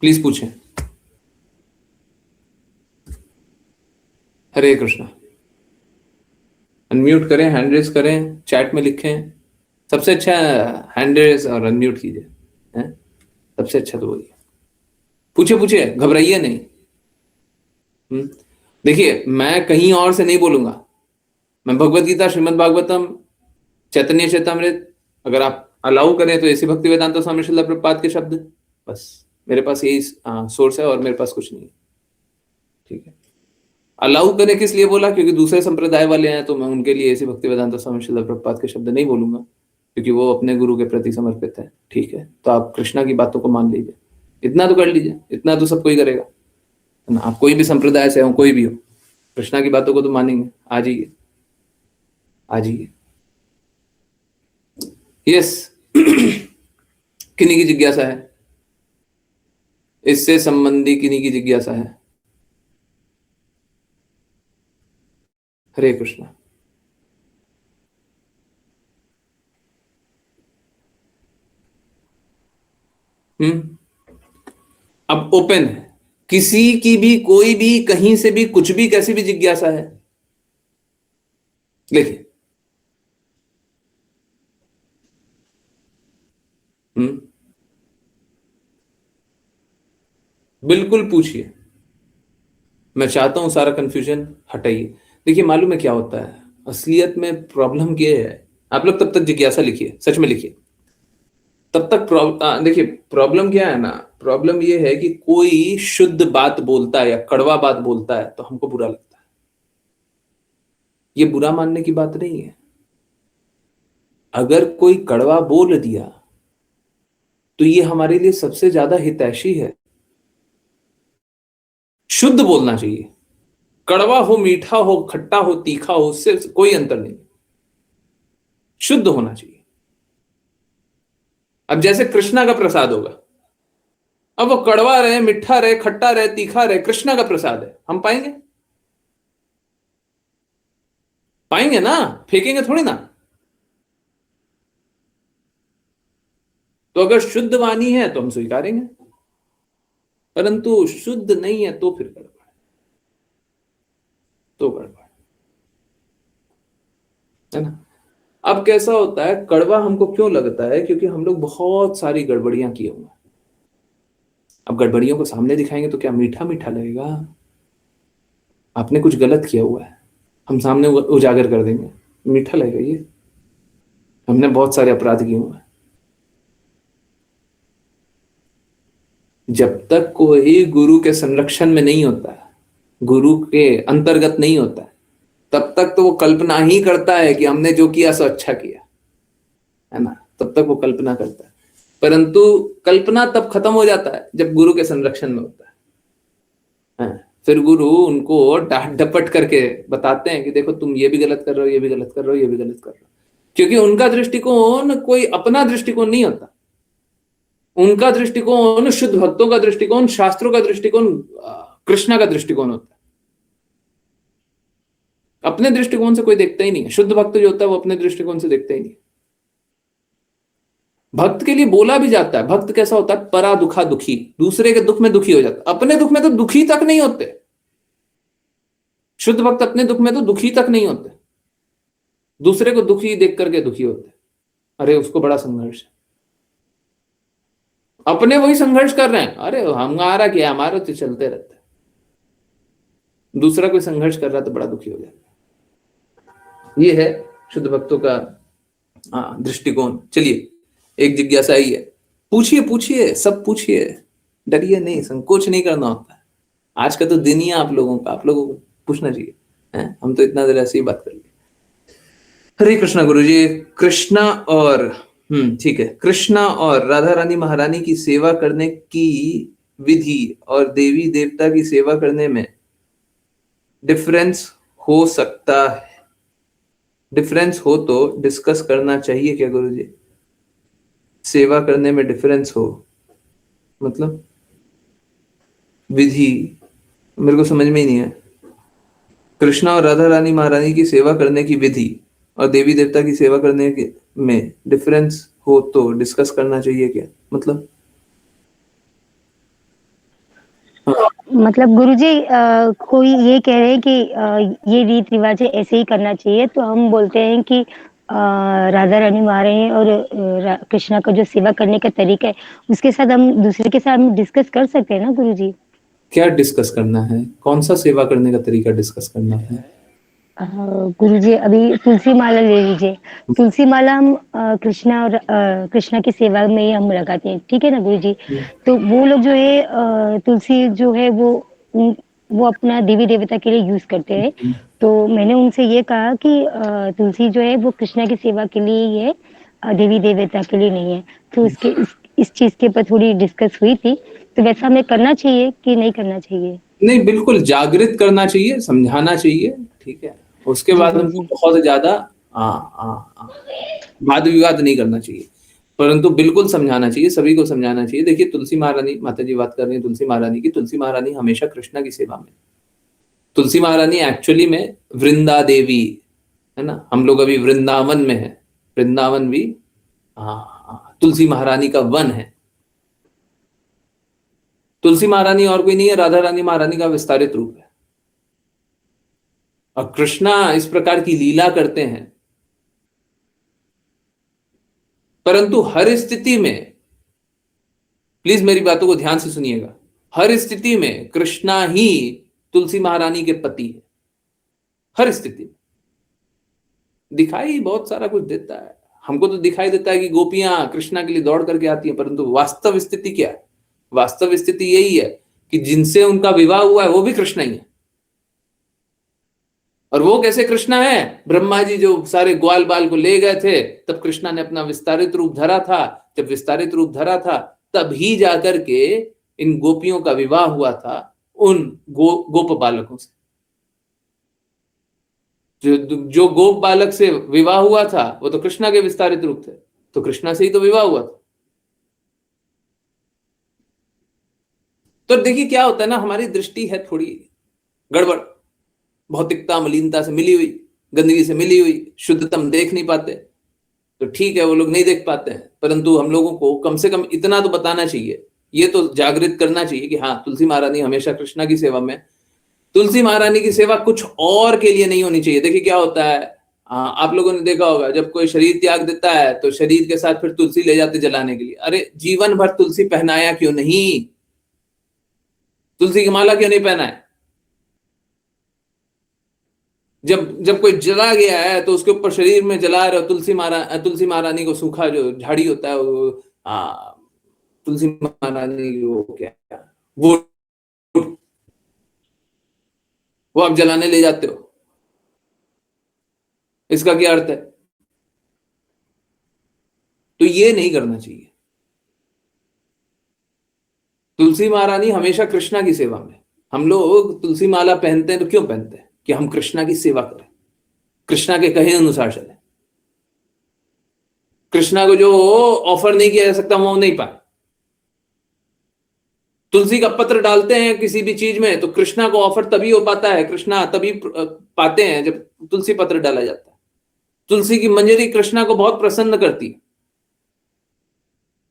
प्लीज पूछें। हरे कृष्णा, अनम्यूट करें, हैंड रेज करें, चैट में लिखें। सबसे अच्छा हैंड रेज और अनम्यूट कीजिए, हैं? सबसे अच्छा तो वही है। पूछिए पूछिए, घबराइए नहीं। हम्म, देखिए मैं कहीं और से नहीं बोलूंगा, मैं भगवत गीता, श्रीमद् भागवतम, चैतन्य चैतामृत, अगर आप अलाउ करें तो ऐसी भक्ति वेदांत स्वामी श्रील प्रभुपाद के शब्द, बस मेरे पास यही सोर्स है और मेरे पास कुछ नहीं है। ठीक है, अलाउ करें किस लिए बोला, क्योंकि दूसरे संप्रदाय वाले हैं तो मैं उनके लिए ऐसी भक्ति वेदांत स्वामी श्रील प्रभुपाद के शब्द नहीं बोलूंगा, क्योंकि वो अपने गुरु के प्रति समर्पित है। ठीक है, तो आप कृष्णा की बातों को मान लीजिए, इतना तो कर लीजिए, इतना तो सब कोई करेगा, है ना। आप कोई भी संप्रदाय से हो, कोई भी हो, कृष्णा की बातों को तो मानेंगे। आ जाइए, आ जाइए। यस, किन्हीं की जिज्ञासा है, इससे संबंधी किन्हीं की जिज्ञासा है। हरे कृष्णा। हम्म, अब ओपन है, किसी की भी, कोई भी, कहीं से भी, कुछ भी, कैसी भी जिज्ञासा है, देखिए। हम्म, बिल्कुल पूछिए, मैं चाहता हूं सारा कंफ्यूजन हटाइए। देखिए मालूम है क्या होता है, असलियत में प्रॉब्लम ये है, आप लोग तब तक जिज्ञासा लिखिए, सच में लिखिए, तब तक देखिए प्रॉब्लम क्या है ना, प्रॉब्लम ये है कि कोई शुद्ध बात बोलता है या कड़वा बात बोलता है तो हमको बुरा लगता है। ये बुरा मानने की बात नहीं है, अगर कोई कड़वा बोल दिया तो ये हमारे लिए सबसे ज्यादा हितैषी है। शुद्ध बोलना चाहिए, कड़वा हो, मीठा हो, खट्टा हो, तीखा हो, उससे कोई अंतर नहीं, शुद्ध होना चाहिए। अब जैसे कृष्णा का प्रसाद होगा, अब वो कड़वा रहे, मीठा रहे, खट्टा रहे, तीखा रहे, कृष्णा का प्रसाद है, हम पाएंगे? पाएंगे ना, फेंकेंगे थोड़ी ना। तो अगर शुद्ध वाणी है तो हम स्वीकारेंगे, परंतु शुद्ध नहीं है तो फिर गड़बड़, तो गड़बड़, है ना। अब कैसा होता है, कड़वा हमको क्यों लगता है, क्योंकि हम लोग बहुत सारी गड़बड़ियां किए हुए हैं। अब गड़बड़ियों को सामने दिखाएंगे तो क्या मीठा मीठा लगेगा? आपने कुछ गलत किया हुआ है, हम सामने उजागर कर देंगे, मीठा लगेगा ये? हमने बहुत सारे अपराध किए हुए हैं। जब तक कोई गुरु के संरक्षण में नहीं होता है, गुरु के अंतर्गत नहीं होता है, तब तक तो वो कल्पना ही करता है कि हमने जो किया सो अच्छा किया, है ना, तब तक वो कल्पना करता है। परंतु कल्पना तब खत्म हो जाता है जब गुरु के संरक्षण में होता है। फिर गुरु उनको डांट डपट करके बताते हैं कि देखो तुम ये भी गलत कर रहे हो, ये भी गलत कर रहे हो, ये भी गलत कर रहे हो, क्योंकि उनका दृष्टिकोण कोई अपना दृष्टिकोण नहीं होता। उनका दृष्टिकोण, शुद्ध भक्तों का दृष्टिकोण, शास्त्रों का दृष्टिकोण, कृष्णा का दृष्टिकोण होता है। अपने दृष्टिकोण से कोई देखता ही नहीं है। शुद्ध भक्त जो होता है वो अपने दृष्टिकोण से देखता ही नहीं। भक्त के लिए बोला भी जाता है, भक्त कैसा होता है? परा दुखा दुखी, दूसरे के दुख में दुखी हो जाता है, अपने दुख में तो दुखी तक नहीं होते। शुद्ध भक्त अपने दुख में तो दुखी तक नहीं होते, दूसरे को दुखी देख करके दुखी होते। अरे उसको बड़ा संघर्ष है, अपने वही संघर्ष कर रहे हैं, अरे हमारा क्या, हमारा तो चलते रहता है। दूसरा कोई संघर्ष कर रहा तो बड़ा दुखी हो जाता। ये है शुद्ध भक्तों का दृष्टिकोण। चलिए, एक जिज्ञासा ही है, पूछिए पूछिए, सब पूछिए, डरिए नहीं, संकोच नहीं करना होता है। आज का तो दिन ही है आप लोगों का, आप लोगों को पूछना चाहिए। हम तो इतना देर ऐसे ही बात कर लिए। हरे कृष्णा गुरु जी। कृष्णा और ठीक है, कृष्णा और राधा रानी महारानी की सेवा करने की विधि और देवी देवता की सेवा करने में डिफरेंस हो सकता है? डिफरेंस हो तो डिस्कस करना चाहिए क्या गुरु जी? सेवा करने में डिफरेंस हो मतलब विधि मेरे को समझ में ही नहीं है। कृष्णा और राधा रानी महारानी की सेवा करने की विधि और देवी देवता की सेवा करने के में डिफरेंस हो तो डिस्कस करना चाहिए क्या? मतलब मतलब गुरुजी कोई ये कह रहे हैं कि ये रीत रिवाज है, ऐसे ही करना चाहिए, तो हम बोलते हैं कि राधा रानी महारानी और कृष्णा का जो सेवा करने का तरीका है उसके साथ हम दूसरे के साथ हम डिस्कस कर सकते हैं ना गुरुजी? क्या डिस्कस करना है? कौन सा सेवा करने का तरीका डिस्कस करना है? गुरुजी अभी तुलसी माला ले लीजिए। तुलसी माला हम कृष्णा और कृष्णा की सेवा में ही हम लगाते हैं, ठीक है ना गुरुजी? तो वो लोग जो है तुलसी जो है वो अपना देवी देवता के लिए यूज करते हैं। तो मैंने उनसे ये कहा कि तुलसी जो है वो कृष्णा की सेवा के लिए ही है, देवी देवता के लिए नहीं है। तो इस चीज के ऊपर थोड़ी डिस्कस हुई थी, तो वैसा हमें करना चाहिए कि नहीं करना चाहिए? नहीं, बिल्कुल जागृत करना चाहिए, समझाना चाहिए, ठीक है। उसके जी बाद हमको गुरुजी। बहुत ज्यादा वाद विवाद नहीं करना चाहिए, परंतु बिल्कुल समझाना चाहिए, सभी को समझाना चाहिए। देखिए, तुलसी महारानी, माता जी बात कर रही है तुलसी महारानी की। तुलसी महारानी हमेशा कृष्णा की सेवा में। तुलसी महारानी एक्चुअली में वृंदा देवी है ना। हम लोग अभी वृंदावन में है, वृंदावन भी तुलसी महारानी का वन है। तुलसी महारानी और कोई नहीं है, राधा रानी महारानी का विस्तारित रूप है। और कृष्णा इस प्रकार की लीला करते हैं, परंतु हर स्थिति में, प्लीज मेरी बातों को ध्यान से सुनिएगा, हर स्थिति में कृष्णा ही तुलसी महारानी के पति है। हर स्थिति में दिखाई बहुत सारा कुछ देता है हमको, तो दिखाई देता है कि गोपियां कृष्णा के लिए दौड़ करके आती हैं, परंतु वास्तव स्थिति क्या है? वास्तव स्थिति यही है कि जिनसे उनका विवाह हुआ है वो भी कृष्णा ही है। और वो कैसे कृष्णा है? ब्रह्मा जी जो सारे ग्वाल बाल को ले गए थे, तब कृष्णा ने अपना विस्तारित रूप धरा था। जब विस्तारित रूप धरा था तभी जाकर के इन गोपियों का विवाह हुआ था उन गोप बालकों से। जो गोप बालक से विवाह हुआ था वो तो कृष्णा के विस्तारित रूप थे, तो कृष्णा से ही तो विवाह हुआ था। तो देखिए क्या होता है ना, हमारी दृष्टि है थोड़ी गड़बड़, भौतिकता मलिनता से मिली हुई, गंदगी से मिली हुई, शुद्धतम देख नहीं पाते। तो ठीक है, वो लोग नहीं देख पाते हैं, परंतु हम लोगों को कम से कम इतना तो बताना चाहिए, ये तो जागृत करना चाहिए कि हाँ, तुलसी महारानी हमेशा कृष्णा की सेवा में। तुलसी महारानी की सेवा कुछ और के लिए नहीं होनी चाहिए। देखिए क्या होता है, आप लोगों ने देखा होगा, जब कोई शरीर त्याग देता है तो शरीर के साथ फिर तुलसी ले जाते जलाने के लिए। अरे जीवन भर तुलसी पहनाया क्यों नहीं? तुलसी की माला क्यों नहीं पहनाया? जब जब कोई जला गया है तो उसके ऊपर शरीर में जला रहे हो तुलसी महारानी को, सूखा जो झाड़ी होता है वो, तुलसी महारानी वो क्या, वो वो आप जलाने ले जाते हो, इसका क्या अर्थ है? तो ये नहीं करना चाहिए। तुलसी महारानी हमेशा कृष्णा की सेवा में। हम लोग तुलसी माला पहनते हैं तो क्यों पहनते हैं? कि हम कृष्णा की सेवा करें, कृष्णा के कहे अनुसार चले। कृष्णा को जो ऑफर नहीं किया जा सकता वो नहीं पाए। तुलसी का पत्र डालते हैं किसी भी चीज में तो कृष्णा को ऑफर तभी हो पाता है, कृष्णा तभी पाते हैं जब तुलसी पत्र डाला जाता है। तुलसी की मंजरी कृष्णा को बहुत प्रसन्न करती है,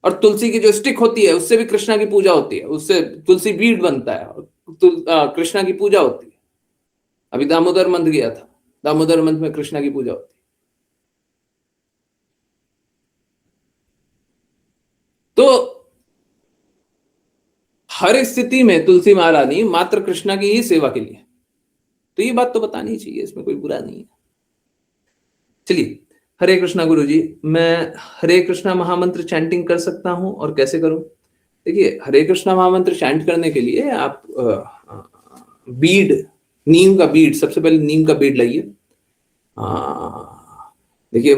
और तुलसी की जो स्टिक होती है उससे भी कृष्णा की पूजा होती है, उससे तुलसी बीड बनता है और कृष्णा की पूजा होती है। अभी दामोदर मंथ गया था, दामोदर मंथ में कृष्णा की पूजा होती है। तो हर स्थिति में तुलसी महारानी मात्र कृष्णा की ही सेवा के लिए, तो ये बात तो बतानी चाहिए, इसमें कोई बुरा नहीं है। चलिए, हरे कृष्णा गुरु जी, मैं हरे कृष्णा महामंत्र चैंटिंग कर सकता हूं और कैसे करूं? देखिए, हरे कृष्णा महामंत्र चैंट करने के लिए आप बीड, नीम का बीड, सबसे पहले नीम का बीड लाइए। देखिए,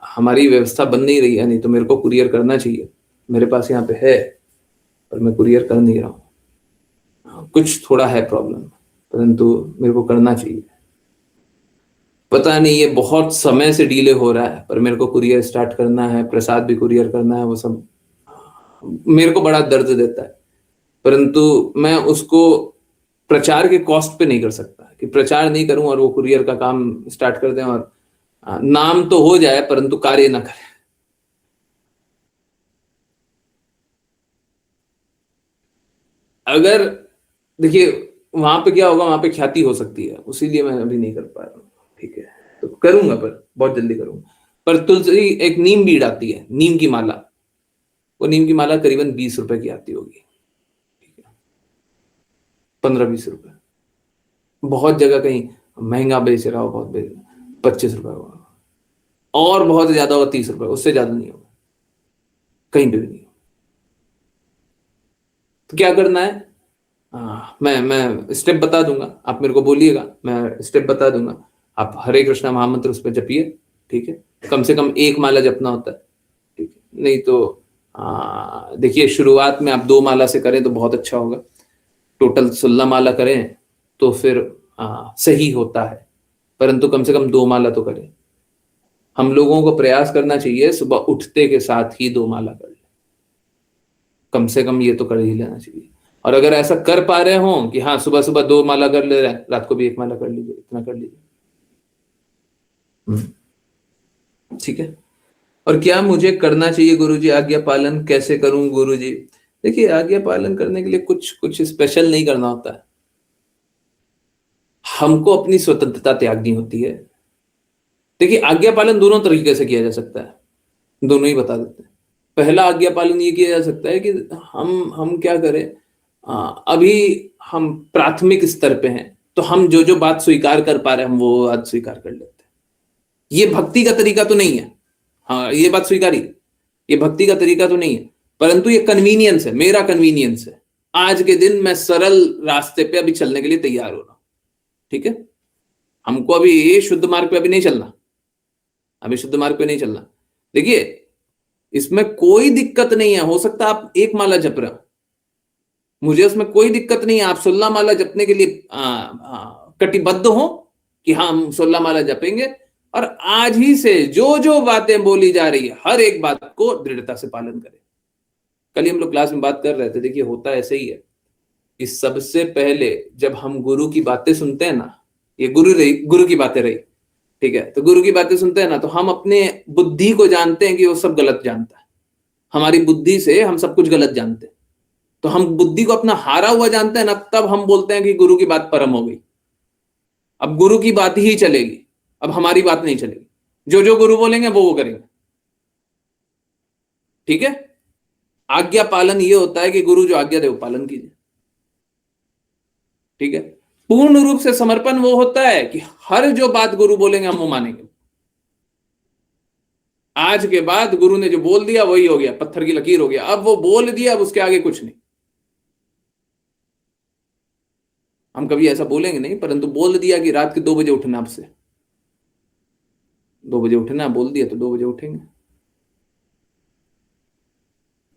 हमारी व्यवस्था बन नहीं रही है, नहीं तो मेरे को कुरियर करना चाहिए, मेरे पास यहाँ पे है पर मैं कुरियर कर नहीं रहा हूँ। कुछ थोड़ा है प्रॉब्लम, परंतु मेरे को करना चाहिए। पता नहीं ये बहुत समय से डिले हो रहा है, पर मेरे को कुरियर स्टार्ट करना है, प्रसाद भी कुरियर करना है, वो सब मेरे को बड़ा दर्द देता है। परंतु मैं उसको प्रचार के कॉस्ट पे नहीं कर सकता कि प्रचार नहीं करूं और वो कुरियर का काम स्टार्ट कर दें और नाम तो हो जाए परंतु कार्य ना करें। अगर देखिए वहां पे क्या होगा, वहां पे ख्याति हो सकती है, उसीलिए मैं अभी नहीं कर पा रहा हूँ। ठीक है, तो करूंगा, पर बहुत जल्दी करूंगा। पर तुलसी, एक नीम बीड़ आती है, नीम की माला, वो नीम की माला करीबन 20 रुपए की आती होगी, ठीक है, 15-20 रुपए। बहुत जगह कहीं महंगा बेच रहा हो, बहुत बेच 25 रुपए होगा, और बहुत ज्यादा होगा 30 रुपए, उससे ज्यादा नहीं होगा, कहीं पे भी नहीं होगा। तो क्या करना है, मैं स्टेप बता दूंगा, आप मेरे को बोलिएगा, मैं स्टेप बता दूंगा। आप हरे कृष्णा महामंत्र उस पर जपिए, ठीक है, कम से कम एक माला जपना होता है, ठीक है, नहीं तो देखिए शुरुआत में आप 2 माला से करें तो बहुत अच्छा होगा, टोटल 16 माला करें तो फिर सही होता है, परंतु कम से कम 2 माला तो करें। हम लोगों को प्रयास करना चाहिए सुबह उठते के साथ ही 2 माला कर ले, कम से कम ये तो कर ही लेना चाहिए। और अगर ऐसा कर पा रहे हो कि हाँ सुबह सुबह 2 माला कर ले रहे हैं, रात को भी 1 माला कर लीजिए, इतना कर लीजिए। ठीक है। और क्या मुझे करना चाहिए गुरुजी, आज्ञा पालन कैसे करूं गुरुजी? देखिए, आज्ञा पालन करने के लिए कुछ कुछ स्पेशल नहीं करना होता है, हमको अपनी स्वतंत्रता त्यागनी होती है। देखिए, आज्ञा पालन दोनों तरीके से किया जा सकता है, दोनों ही बता देते हैं। पहला आज्ञा पालन ये किया जा सकता है कि हम क्या करें, अभी हम प्राथमिक स्तर पे हैं, तो हम जो जो बात स्वीकार कर पा रहे हैं हम वो बात स्वीकार कर लेते हैं। ये भक्ति का तरीका तो नहीं है, हाँ ये बात स्वीकारी, ये भक्ति का तरीका तो नहीं है, परंतु ये कन्वीनियंस है, मेरा कन्वीनियंस है। आज के दिन मैं सरल रास्ते पे अभी चलने के लिए तैयार हो रहा हूं, ठीक है। हमको अभी शुद्ध मार्ग पे अभी नहीं चलना, अभी शुद्ध मार्ग पे नहीं चलना। देखिए, इसमें कोई दिक्कत नहीं है, हो सकता है आप 1 माला जप रहे हो, मुझे उसमें कोई दिक्कत नहीं है, आप 16 माला जपने के लिए कटिबद्ध हो कि हाँ हम 16 माला जपेंगे, और आज ही से जो जो बातें बोली जा रही है हर एक बात को दृढ़ता से पालन करें। कल ही हम लोग क्लास में बात कर रहे थे, देखिए होता ऐसे ही है कि सबसे पहले जब हम गुरु की बातें सुनते हैं ना, ये गुरु की बातें रही, ठीक है, तो गुरु की बातें सुनते हैं ना, तो हम अपने बुद्धि को जानते हैं कि वो सब गलत जानता है, हमारी बुद्धि से हम सब कुछ गलत जानते हैं, तो हम बुद्धि को अपना हारा हुआ जानते हैं ना, तब हम बोलते हैं कि गुरु की बात परम हो गई, अब गुरु की बात ही चलेगी, अब हमारी बात नहीं चलेगी, जो जो गुरु बोलेंगे वो करेंगे। ठीक है, आज्ञा पालन ये होता है कि गुरु जो आज्ञा दे वो पालन कीजिए। ठीक है, पूर्ण रूप से समर्पण वो होता है कि हर जो बात गुरु बोलेंगे हम वो मानेंगे। आज के बाद गुरु ने जो बोल दिया वही हो गया, पत्थर की लकीर हो गया, अब वो बोल दिया, अब उसके आगे कुछ नहीं। हम कभी ऐसा बोलेंगे नहीं, परंतु बोल दिया कि रात के 2 बजे उठना, आपसे 2 बजे उठना बोल दिया तो 2 बजे उठेंगे।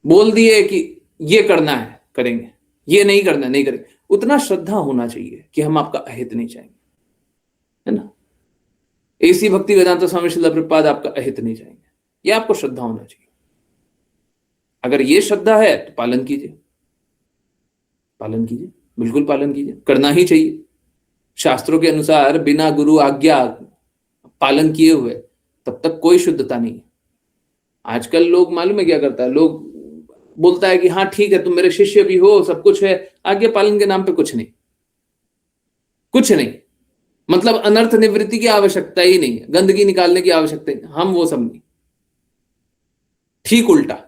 बोल दिए कि ये करना है, करेंगे, ये नहीं करना, नहीं करेंगे। उतना श्रद्धा होना चाहिए कि हम आपका अहित नहीं चाहेंगे, है ना। ऐसी भक्ति वेदांत स्वामी श्रील प्रभुपाद आपका अहित नहीं चाहेंगे, ये आपको श्रद्धा होना चाहिए। अगर ये श्रद्धा है तो पालन कीजिए, पालन कीजिए, बिल्कुल पालन कीजिए, करना ही चाहिए। शास्त्रों के अनुसार बिना गुरु आज्ञा पालन किए हुए तब तक कोई शुद्धता नहीं है। आजकल लोग मालूम है क्या करता है, लोग बोलता है कि हाँ ठीक है तुम मेरे शिष्य भी हो, सब कुछ है, आज्ञा पालन के नाम पे कुछ नहीं, कुछ नहीं। मतलब अनर्थ निवृत्ति की आवश्यकता ही नहीं है, गंदगी निकालने की आवश्यकता ही नहीं, हम वो सब नहीं। ठीक उल्टा,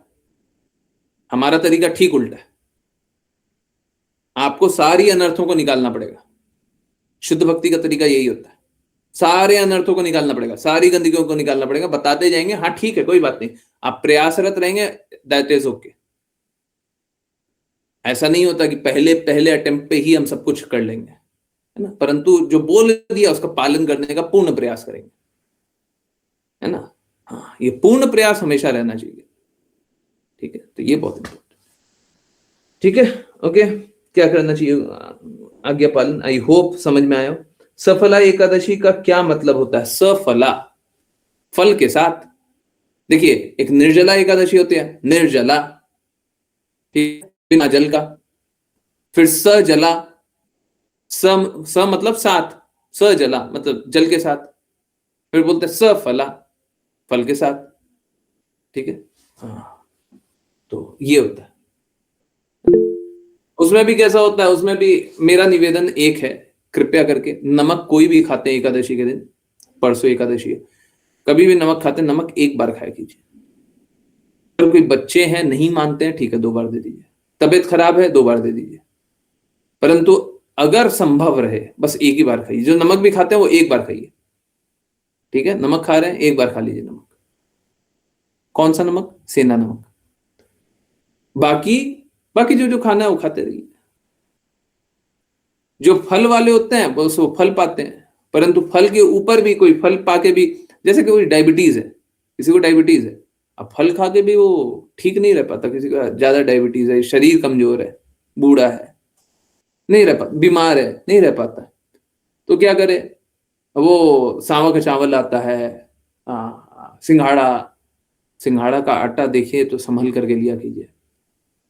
हमारा तरीका ठीक उल्टा है। आपको सारी अनर्थों को निकालना पड़ेगा। शुद्ध भक्ति का तरीका यही होता है, सारे अनर्थों को निकालना पड़ेगा, सारी गंदगियों को निकालना पड़ेगा, बताते जाएंगे हाँ ठीक है कोई बात नहीं, आप प्रयासरत रहेंगे, दैट इज ओके। ऐसा नहीं होता कि पहले पहले अटेम्प्ट पे ही हम सब कुछ कर लेंगे, है ना, परंतु जो बोल दिया उसका पालन करने का पूर्ण प्रयास करेंगे, है ना। हाँ, ये पूर्ण प्रयास हमेशा रहना चाहिए, ठीक है। तो ये बहुत इंपॉर्टेंट, ठीक है, ओके। क्या करना चाहिए, आज्ञा पालन। आई होप समझ में आया हो। सफला एकादशी का क्या मतलब होता है? सफला, फल के साथ। देखिए एक निर्जला एकादशी होती है, निर्जला, ठीक, बिना जल का। फिर सजला, स मतलब साथ, सजला मतलब जल के साथ। फिर बोलते हैं सफला, फल के साथ, ठीक है। हाँ, तो ये होता है। उसमें भी कैसा होता है, उसमें भी मेरा निवेदन एक है, कृपया करके नमक कोई भी खाते हैं एकादशी के दिन, परसों एकादशी है, कभी भी नमक खाते हैं, नमक एक बार खाया कीजिए। अगर कोई बच्चे हैं नहीं मानते हैं, ठीक है 2 बार दे दीजिए। तबीयत खराब है 2 बार दे दीजिए, परंतु अगर संभव रहे बस एक ही बार खाइए। जो नमक भी खाते हैं वो एक बार खाइए, ठीक है। नमक खा रहे हैं एक बार खा लीजिए नमक। कौन सा नमक? सेंधा नमक। बाकी बाकी जो जो खाना है वो खाते रहिए। जो फल वाले होते हैं बस वो फल पाते हैं, परंतु फल के ऊपर भी कोई फल पाके भी, जैसे कि कोई डायबिटीज है, किसी को डायबिटीज है, अब फल खा के भी वो ठीक नहीं रह पाता। किसी का ज्यादा डायबिटीज है, शरीर कमजोर है, बूढ़ा है, नहीं रह पाता, बीमार है, नहीं रह पाता, तो क्या करे, वो सांवा का चावल आता है, सिंघाड़ा, सिंघाड़ा का आटा देखिए तो संभल करके लिया कीजिए।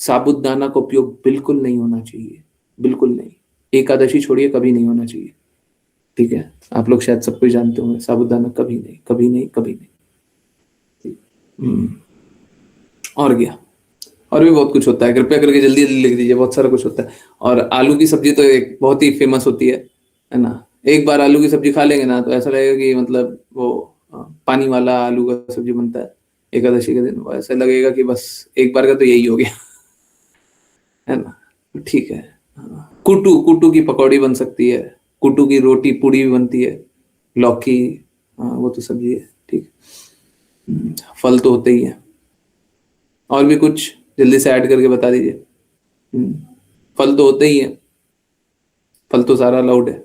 साबुदाना का उपयोग बिल्कुल नहीं होना चाहिए, बिल्कुल नहीं। एकादशी छोड़िए, कभी नहीं होना चाहिए, ठीक है। आप लोग शायद सब कुछ जानते होंगे, साबुदाना कभी नहीं, कभी नहीं, कभी नहीं। और क्या, और भी बहुत कुछ होता है, कृपया करके जल्दी जल्दी लिख दीजिए, बहुत सारा कुछ होता है। और आलू की सब्जी तो एक बहुत ही फेमस होती है ना। एक बार आलू की सब्जी खा लेंगे ना तो ऐसा लगेगा कि मतलब वो पानी वाला आलू का सब्जी बनता है एकादशी के दिन, वो ऐसा लगेगा कि बस एक बार का तो यही हो गया, है ना, ठीक है। कुटू, कुटू की पकौड़ी बन सकती है, कुटू की रोटी पूड़ी भी बनती है, लौकी, वो तो सब्जी है, ठीक। फल तो होते ही है, और भी कुछ जल्दी से ऐड करके बता दीजिए। फल तो होते ही है, फल तो सारा अलाउड है।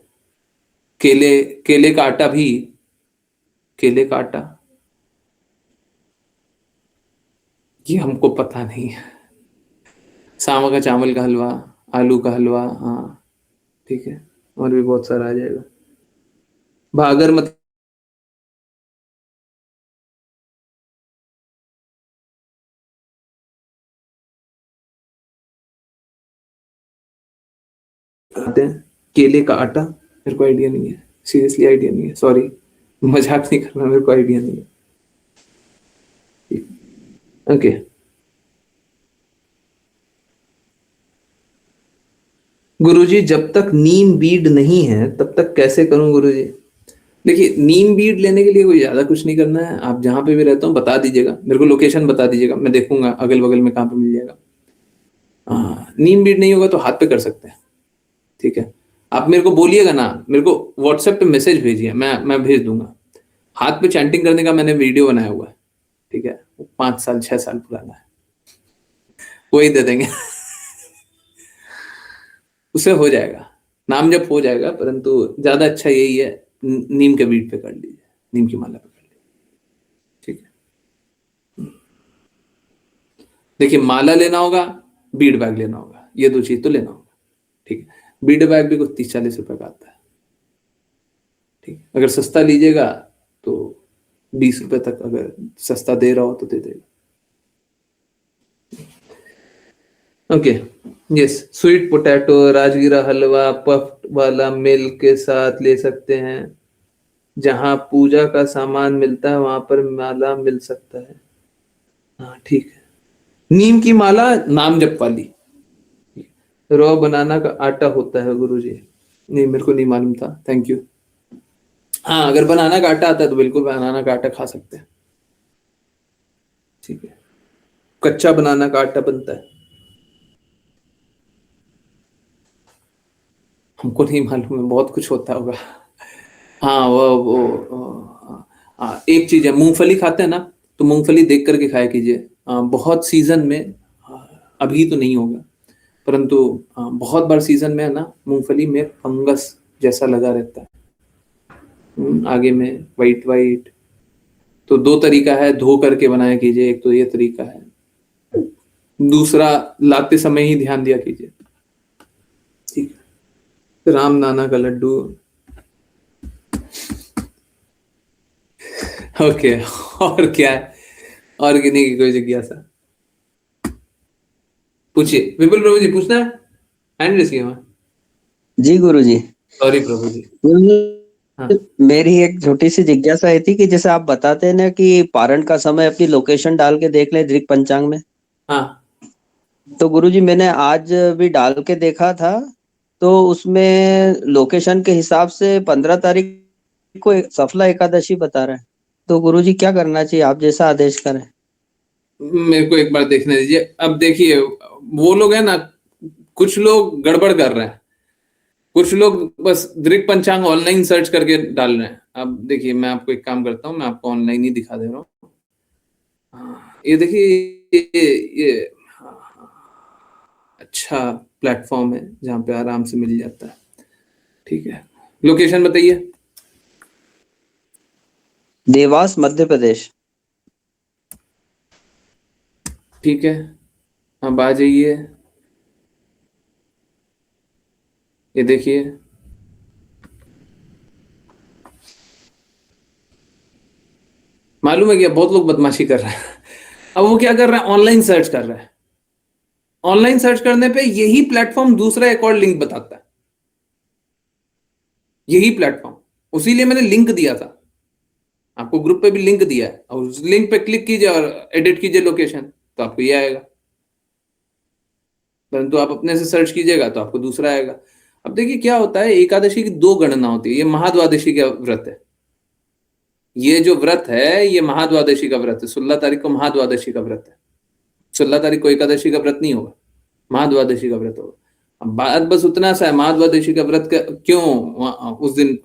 केले, केले का आटा भी, केले का आटा ये हमको पता नहीं है। सामा का चावल का हलवा, आलू का हलवा, हाँ ठीक है, और भी बहुत सारा आ जाएगा। भागर मत खाते हैं, केले का आटा, मेरे को आइडिया नहीं है, सीरियसली आइडिया नहीं है, सॉरी, मजाक नहीं करना, मेरे को आइडिया नहीं है, ओके। गुरुजी जब तक नीम बीड नहीं है तब तक कैसे करूं गुरुजी? देखिए नीम बीड लेने के लिए कोई ज्यादा कुछ नहीं करना है, आप जहां पे भी रहते हो बता दीजिएगा, मेरे को लोकेशन बता दीजिएगा, मैं देखूंगा अगल बगल में कहाँ पे मिल जाएगा। नीम बीड नहीं होगा तो हाथ पे कर सकते हैं, ठीक है। आप मेरे को बोलिएगा ना, मेरे को व्हाट्सएप पे मैसेज भेजिए, मैं भेज दूंगा। हाथ पे चैंटिंग करने का मैंने वीडियो बनाया हुआ है, ठीक है, 5 साल 6 साल पुराना है, वही दे देंगे उससे हो जाएगा, नाम जब हो जाएगा, परंतु ज्यादा अच्छा यही है नीम के बीड पे कर लीजिए, नीम की माला पे कर लीजिए, ठीक है। देखिए माला लेना होगा, बीड बैग लेना होगा, ये 2 चीज तो लेना होगा, ठीक है। बीडे बैग भी कुछ 30-40 रुपए का आता है, ठीक है। अगर सस्ता लीजिएगा तो 20 रुपए तक अगर सस्ता दे रहा हो तो दे देगा। ओके, यस, स्वीट पोटैटो, राजगीरा हलवा, पफ्ड वाला मिल्क के साथ ले सकते हैं। जहां पूजा का सामान मिलता है वहां पर माला मिल सकता है। हाँ ठीक है, नीम की माला नाम जप वाली। रॉ बनाना का आटा होता है गुरुजी? नहीं, मेरे को नहीं मालूम था, थैंक यू। हाँ, अगर बनाना का आटा आता है तो बिल्कुल बनाना का आटा खा सकते हैं, ठीक है। कच्चा बनाना का आटा बनता है, हमको नहीं मालूम है, बहुत कुछ होता होगा। हाँ, एक चीज है, मूंगफली खाते हैं ना, तो मूंगफली देख करके खाया कीजिए। बहुत सीजन में, अभी तो नहीं होगा, परंतु बहुत बार सीजन में है ना, मूंगफली में फंगस जैसा लगा रहता है, आगे में वाइट वाइट। तो 2 तरीका है, धो करके बनाया कीजिए, एक तो ये तरीका है, दूसरा लाते समय ही ध्यान दिया कीजिए, ठीक है। राम नाना का लड्डू, ओके। और क्या है, और गिने की कोई जिज्ञासा पूछिए। विपुल प्रभु जी, पूछना है? हैंड रेस किया। जी गुरुजी। सॉरी प्रभु जी। गुरुजी, हाँ मेरी एक छोटी सी जिज्ञासा ये थी कि जैसे आप बताते हैं ना कि पारण का समय अपनी लोकेशन डाल के देख लें दृक पंचांग में, हाँ, तो गुरुजी मैंने आज भी डाल के देखा था, तो उसमें लोकेशन के हिसाब से 15 तारीख को सफला एकादशी बता रहा है। तो गुरुजी क्या करना चाहिए, आप जैसा आदेश करें। मेरे को एक बार देखने दीजिए। अब देखिए, वो लोग है ना, कुछ लोग गड़बड़ कर रहे हैं, कुछ लोग बस दृक पंचांग ऑनलाइन सर्च करके डाल रहे हैं। अब देखिए, मैं आपको एक काम करता हूँ, मैं आपको ऑनलाइन ही दिखा दे रहा हूँ। ये देखिए, ये अच्छा प्लेटफॉर्म है जहाँ पे आराम से मिल जाता है, ठीक है। लोकेशन बताइए। देवास मध्य प्रदेश। ठीक है, अब आ जाइए, ये देखिए। मालूम है क्या, बहुत लोग बदमाशी कर रहे हैं। अब वो क्या कर रहे हैं, ऑनलाइन सर्च कर रहे हैं। ऑनलाइन सर्च करने पे यही प्लेटफॉर्म दूसरा एक और लिंक बताता है, यही प्लेटफॉर्म। उसी लिए मैंने लिंक दिया था आपको, ग्रुप पे भी लिंक दिया है, और उस लिंक पे क्लिक कीजिए और एडिट कीजिए लोकेशन, तो आपको ये आएगा। परंतु आप अपने से सर्च कीजिएगा तो आपको दूसरा आएगा। अब देखिए क्या होता है, एकादशी की 2 गणना होती है। ये महाद्वादशी का व्रत है, ये जो व्रत है ये महाद्वादशी का व्रत है। 16 तारीख को महाद्वादशी का व्रत है, 16 तारीख को एकादशी का व्रत नहीं होगा, महाद्वादशी का व्रत होगा। अब बात बस उतना सा है, महाद्वादशी का व्रत का क्यों उस दिन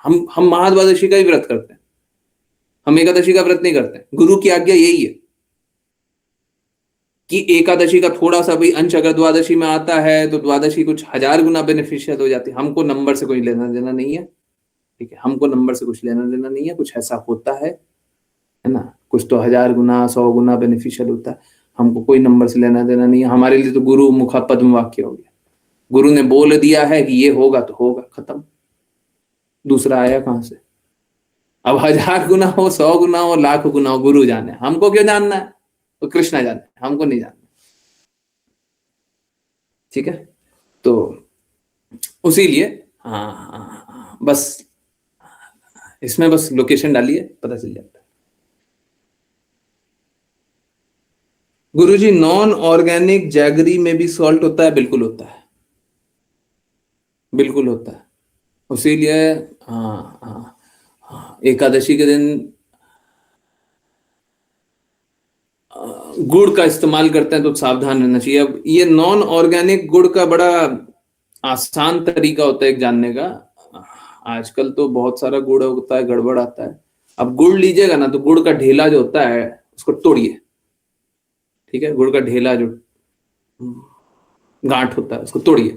हम महाद्वादशी का ही व्रत करते हैं, हम एकादशी का व्रत नहीं करते। गुरु की आज्ञा यही है कि एकादशी का थोड़ा सा भी अंश अगर द्वादशी में आता है तो द्वादशी कुछ 1000 गुना बेनिफिशियल हो जाती है। हमको नंबर से कोई लेना देना नहीं है, ठीक है। हमको नंबर से कुछ लेना देना नहीं है, कुछ ऐसा होता है ना, कुछ तो 1000 गुना 100 गुना बेनिफिशियल होता है। हमको कोई नंबर से लेना देना नहीं है। हमारे लिए तो गुरु मुखा पद्म वाक्य हो गया, गुरु ने बोल दिया है कि ये होगा तो होगा, खत्म। दूसरा आया कहां से? अब 1000 गुना हो, 100 गुना हो, लाख गुना हो, गुरु जाने, हमको क्यों जानना है? तो कृष्णा जाने, हमको नहीं जानना, ठीक है। तो उसी लिए बस इसमें बस लोकेशन डालिए, पता चल जाता है। गुरुजी, नॉन ऑर्गेनिक जैगरी में भी सॉल्ट होता है? बिल्कुल होता है, बिल्कुल होता है। उसीलिए एकादशी के दिन गुड़ का इस्तेमाल करते हैं तो सावधान रहना चाहिए। अब ये नॉन ऑर्गेनिक गुड़ का बड़ा आसान तरीका होता है एक जानने का। आजकल तो बहुत सारा गुड़ होता है, गड़बड़ आता है। अब गुड़ लीजिएगा ना तो गुड़ का ढेला जो होता है उसको तोड़िए, ठीक है। गुड़ का ढेला जो गांठ होता है उसको तोड़िए,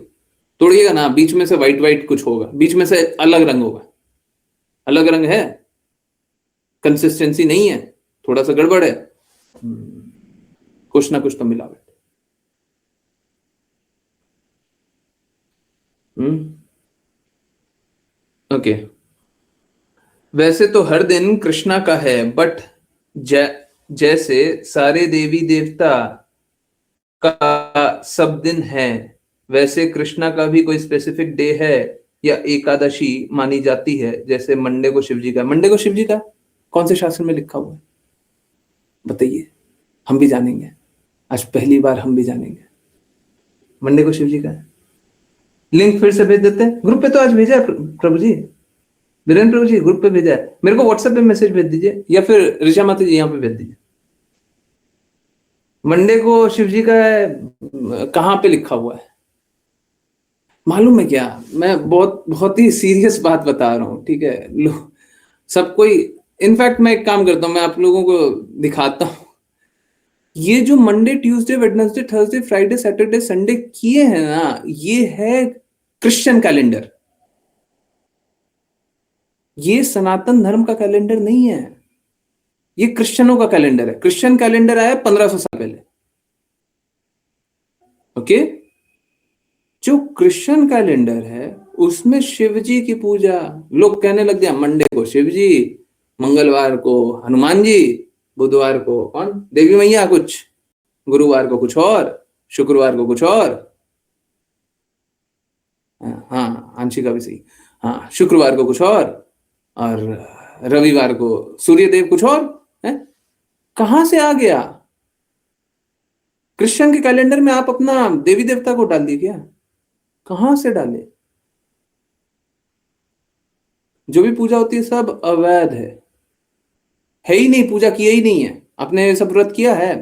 तोड़िएगा ना, बीच में से व्हाइट व्हाइट कुछ होगा, बीच में से अलग रंग होगा। अलग रंग है, कंसिस्टेंसी नहीं है, थोड़ा सा गड़बड़ है, कुछ ना कुछ तो मिलावट। ओके, वैसे तो हर दिन कृष्णा का है, बट जैसे सारे देवी देवता का सब दिन है, वैसे कृष्णा का भी कोई स्पेसिफिक डे है या एकादशी मानी जाती है? जैसे मंडे को शिवजी का, मंडे को शिवजी का कौन से शास्त्र में लिखा हुआ है बताइए, हम भी जानेंगे। आज पहली बार हम भी जानेंगे मंडे को शिवजी का है। लिंक फिर से भेज देते हैं ग्रुप पे, तो आज भेजा है प्रभु जी, वीरेंद्र प्रभु जी ग्रुप पे भेजा है, मेरे को व्हाट्सएप पे मैसेज भेज दीजिए या फिर ऋषा माता जी यहाँ पे भेज दीजिए। मंडे को शिवजी का है, कहाँ पे लिखा हुआ है मालूम है क्या? मैं बहुत बहुत ही सीरियस बात बता रहा हूँ, ठीक है? सब कोई, इनफैक्ट मैं एक काम करता हूँ, मैं आप लोगों को दिखाता हूँ, ये जो Monday Tuesday Wednesday Thursday Friday Saturday Sunday किए हैं ना, ये है क्रिश्चियन कैलेंडर, ये सनातन धर्म का कैलेंडर नहीं है, ये क्रिश्चियनों का कैलेंडर है। क्रिश्चियन कैलेंडर आया 1500 साल पहले, ओके? जो क्रिश्चियन कैलेंडर है उसमें शिवजी की पूजा, लोग कहने लग गया मंडे को शिवजी, मंगलवार को हनुमान जी, बुधवार को कौन देवी मैया कुछ, गुरुवार को कुछ और, शुक्रवार को कुछ और, हाँ आंशिका भी सही, हाँ शुक्रवार को कुछ और रविवार को सूर्य देव कुछ और है। कहां से आ गया? क्रिश्चियन के कैलेंडर में आप अपना देवी देवता को डाल दिए क्या? कहां से डाले? जो भी पूजा होती है सब अवैध है ही नहीं, पूजा किया ही नहीं है आपने, ये सब व्रत किया है?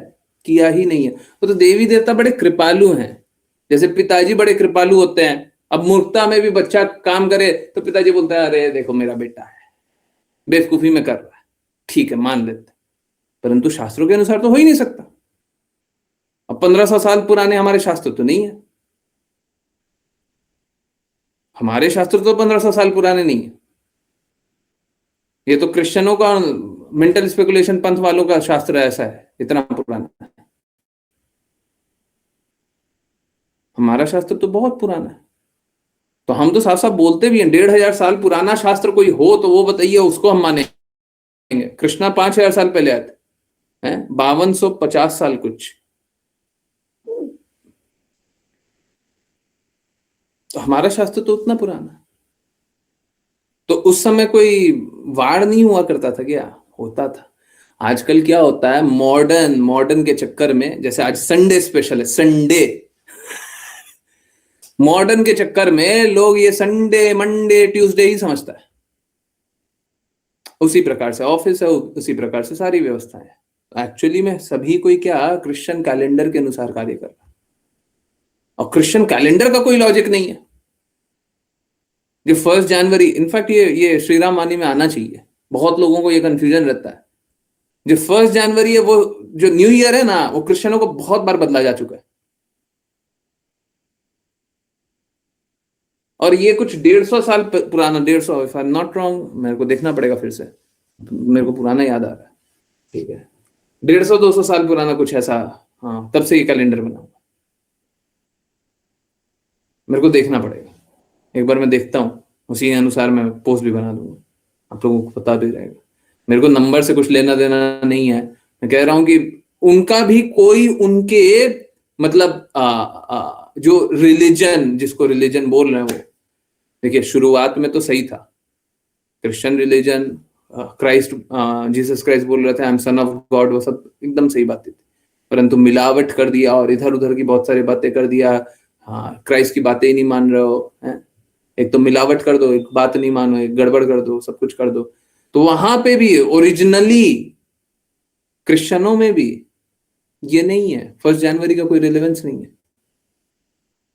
किया ही नहीं है। वो तो देवी देवता बड़े कृपालु हैं, जैसे पिताजी बड़े कृपालु होते हैं। अब मूर्खता में भी बच्चा काम करे तो पिताजी बोलता है अरे देखो मेरा बेटा है, बेवकूफी में कर रहा है, ठीक है मान लेते, परंतु शास्त्रों के अनुसार तो हो ही नहीं सकता। अब 1500 साल पुराने हमारे शास्त्र तो नहीं है, हमारे शास्त्र तो 1500 साल पुराने नहीं है, ये तो क्रिश्चियनों का मेंटल स्पेकुलेशन पंथ वालों का शास्त्र ऐसा है, इतना पुराना है। हमारा शास्त्र तो बहुत पुराना है, तो हम तो साफ साफ बोलते भी हैं 1500 साल पुराना शास्त्र कोई हो तो वो बताइए, उसको हम मानेंगे। कृष्णा 5000 साल पहले आए थे, 5250 साल कुछ, तो हमारा शास्त्र तो उतना पुराना है। तो उस समय कोई वार नहीं हुआ करता था क्या? होता था। आजकल क्या होता है, मॉडर्न के चक्कर में, जैसे आज संडे स्पेशल है, संडे, मॉडर्न के चक्कर में लोग ये संडे मंडे ट्यूसडे ही समझता है। उसी प्रकार से ऑफिस है, उसी प्रकार से सारी व्यवस्था है। एक्चुअली में सभी कोई क्या क्रिश्चियन कैलेंडर के अनुसार कार्य कर रहा है, और क्रिश्चियन कैलेंडर का कोई लॉजिक नहीं है। जो 1 जनवरी, इनफैक्ट ये श्री राम वाणी में आना चाहिए, बहुत लोगों को ये कंफ्यूजन रहता है। जो 1 जनवरी है वो जो न्यू ईयर है ना, वो क्रिश्चियनों को बहुत बार बदला जा चुका है, और ये कुछ 150 साल पुराना, 150 if I am not wrong, मेरे को देखना पड़ेगा फिर से, मेरे को पुराना याद आ रहा है, ठीक है 150-200 साल पुराना कुछ ऐसा, हाँ तब से ये कैलेंडर बना हुआ, मेरे को देखना पड़ेगा, एक बार मैं देखता हूँ, उसी अनुसार मैं पोस्ट भी बना दूंगा, आप लोगों को पता भी रहेगा। मेरे को नंबर से कुछ लेना देना नहीं है, मैं कह रहा हूं कि उनका भी कोई उनके मतलब जो रिलीजन, जिसको रिलीजन बोल रहे हैं वो, देखिए शुरुआत में तो सही था, Christian religion, Christ, Jesus Christ बोल रहे थे I am son of God, वो सब एकदम सही बातें थी, परंतु मिलावट कर दिया और इधर उधर की बहुत सारी बातें कर दिया। हाँ, क्राइस्ट की बातें ही नहीं मान रहे हो, है? एक तो मिलावट कर दो, एक बात नहीं मानो, एक गड़बड़ कर दो, सब कुछ कर दो। तो वहां पे भी ओरिजिनली क्रिश्चियनों में भी ये नहीं है, 1 जनवरी का कोई रेलेवेंस नहीं है,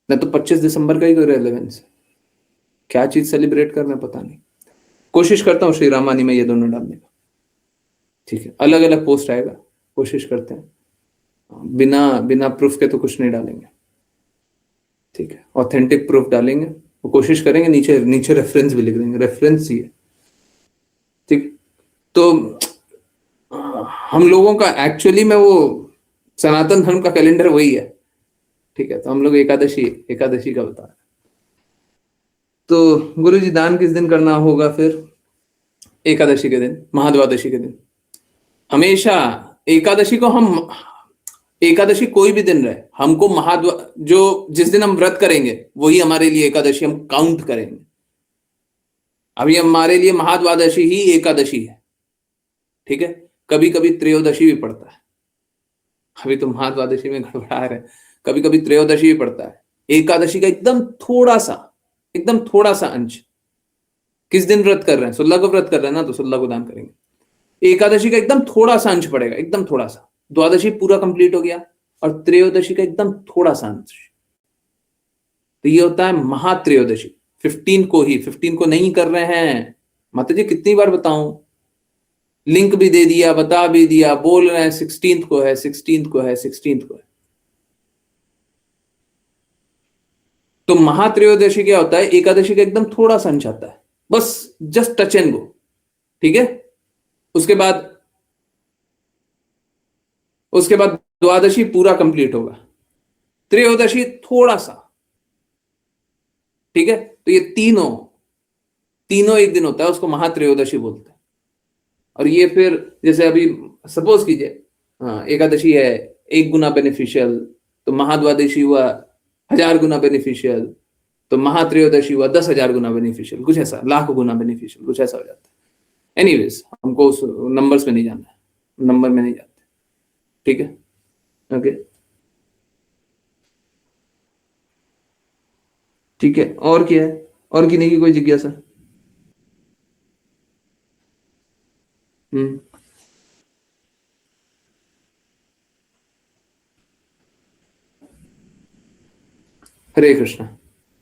ना तो 25 दिसंबर का ही कोई रेलेवेंस है। क्या चीज सेलिब्रेट करना पता नहीं। कोशिश करता हूँ श्री रामानी में ये दोनों डालने का, ठीक है, अलग अलग पोस्ट आएगा, कोशिश करते हैं, बिना प्रूफ के तो कुछ नहीं डालेंगे, ठीक है, ऑथेंटिक प्रूफ डालेंगे, वो कोशिश करेंगे, नीचे रेफरेंस भी लिख देंगे, रेफरेंस ही है, ठीक। तो हम लोगों का एक्चुअली में वो सनातन धर्म का कैलेंडर वही है, ठीक है, तो हम लोग एकादशी का बता रहे हैं। तो गुरु जी दान किस दिन करना होगा फिर? एकादशी के दिन, महाद्वादशी के दिन। हमेशा एकादशी को हम, एकादशी कोई भी दिन रहे, हमको जो जिस दिन हम व्रत करेंगे वही हमारे लिए एकादशी हम काउंट करेंगे। अभी हमारे लिए महाद्वादशी ही एकादशी है, ठीक है। कभी कभी त्रयोदशी भी पड़ता है, अभी तो महाद्वादशी में घबरा रहे, कभी कभी त्रयोदशी भी पड़ता है। एकादशी का एकदम थोड़ा सा अंश, किस दिन व्रत कर रहे हैं, 16 को व्रत कर रहे हैं ना, तो 16 को दान करेंगे। एकादशी का एकदम थोड़ा सा अंश पड़ेगा, एकदम थोड़ा सा। द्वादशी पूरा कंप्लीट हो गया, और त्रयोदशी का एकदम थोड़ा सा अंश, तो ये होता है महात्रयोदशी। 15 को ही, 15 को नहीं कर रहे हैं। माता जी कितनी बार बताऊं, लिंक भी दे दिया, बता भी दिया, बोल रहे हैं 16 को है, 16 को है, 16 को है। तो महात्रयोदशी क्या होता है, एकादशी का एकदम थोड़ा सा अंश आता है, बस जस्ट टच एंड गो, ठीक है। उसके बाद द्वादशी पूरा कंप्लीट होगा, त्रयोदशी थोड़ा सा, ठीक है। तो ये तीनों एक दिन होता है, उसको महात्रयोदशी बोलते हैं। और ये फिर जैसे अभी सपोज कीजिए, एकादशी है 1 गुना बेनिफिशियल, तो महाद्वादशी हुआ 1000 गुना बेनिफिशियल, तो महात्रयोदशी हुआ 10,000 गुना बेनिफिशियल, कुछ ऐसा, लाख गुना बेनिफिशियल, कुछ ऐसा हो जाता है। एनीवेज, हमको उस नंबर्स में नहीं जाना है, नंबर में नहीं जाते, ठीक है। ओके, ठीक है। और क्या है, और की नहीं की कोई जिज्ञासा? हरे कृष्णा।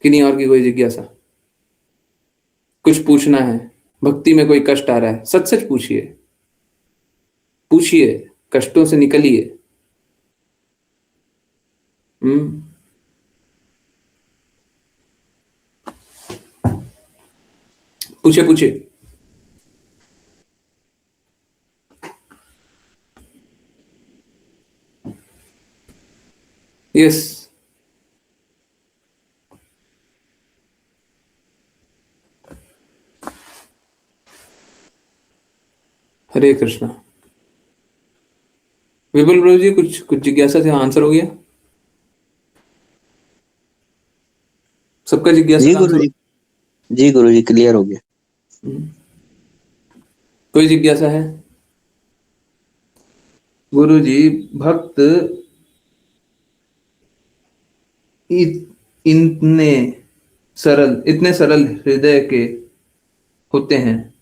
किन्हीं और की कोई जिज्ञासा, कुछ पूछना है, भक्ति में कोई कष्ट आ रहा है, सच सच पूछिए, कष्टों से निकलिए। पूछिए। यस, हरे कृष्णा। विपुल प्रभु जी, कुछ जिज्ञासा से आंसर हो गया? सबका जिज्ञासा? जी गुरु जी क्लियर हो गया। कोई जिज्ञासा है? गुरु जी, भक्त इतने सरल हृदय के होते हैं,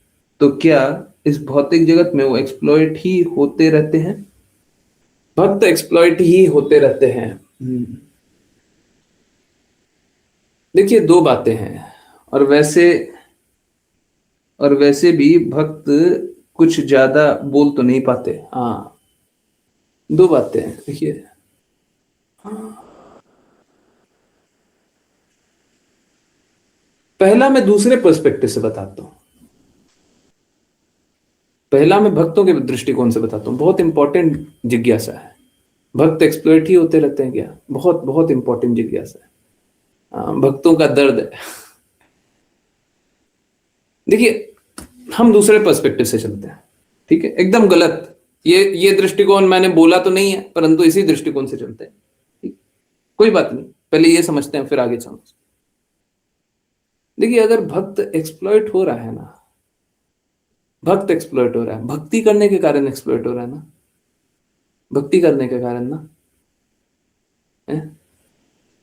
तो क्या इस भौतिक जगत में वो एक्सप्लॉइट ही होते रहते हैं? भक्त एक्सप्लॉइट ही होते रहते हैं। देखिए, 2 बातें हैं, और वैसे भी भक्त कुछ ज्यादा बोल तो नहीं पाते। 2 बातें हैं, देखिए। पहला मैं दूसरे पर्सपेक्टिव से बताता हूं, पहला मैं भक्तों के दृष्टिकोण से बताता हूं। बहुत इंपॉर्टेंट जिज्ञासा है, भक्त एक्सप्लॉइट ही होते रहते हैं क्या? बहुत बहुत इंपॉर्टेंट जिज्ञासा है, भक्तों का दर्द है। देखिए, हम दूसरे पर्सपेक्टिव से चलते हैं, ठीक है। एकदम गलत, ये दृष्टिकोण मैंने बोला तो नहीं है, परंतु इसी दृष्टिकोण से चलते हैं, ठीक। कोई बात नहीं, पहले ये समझते हैं, फिर आगे समझ। देखिए, अगर भक्त एक्सप्लॉइट हो रहा है ना, भक्त एक्सप्लॉइट हो रहा है, भक्ति करने के कारण एक्सप्लॉइट हो रहा है ना, भक्ति करने के कारण ना,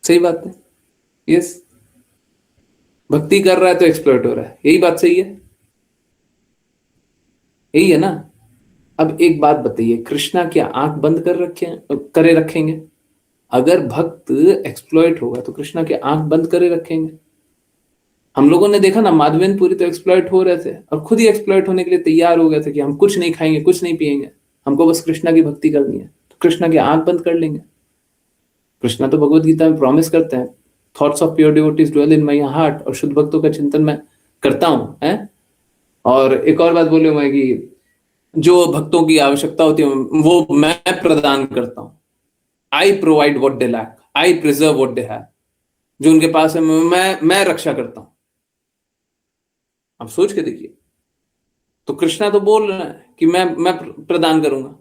सही बात है। यस, भक्ति कर रहा है तो एक्सप्लॉइट हो रहा है, यही बात सही है, यही है ना। अब एक बात बताइए, कृष्णा क्या आंख बंद करे रखेंगे? अगर भक्त एक्सप्लॉइट होगा तो कृष्णा क्या आंख बंद करे रखेंगे? हम लोगों ने देखा ना, माधवेनपुरी तो एक्सप्लॉइट हो रहे थे, और खुद ही एक्सप्लॉइट होने के लिए तैयार हो गए थे कि हम कुछ नहीं खाएंगे, कुछ नहीं पिएंगे, हमको बस कृष्णा की भक्ति करनी है। तो कृष्णा की आंख बंद कर लेंगे? कृष्णा तो भगवत गीता में प्रॉमिस करते हैं, thoughts of pure devotees dwell in my heart, और शुद्ध भक्तों का चिंतन मैं करता हूं, है। और एक और बात बोले मैं कि जो भक्तों की आवश्यकता होती है वो मैं प्रदान करता हूं। I provide what they lack, I preserve what they have. जो उनके पास है मैं रक्षा करता हूं, आप सोच के देखिए। तो कृष्णा तो बोल रहा है कि मैं प्रदान करूंगा।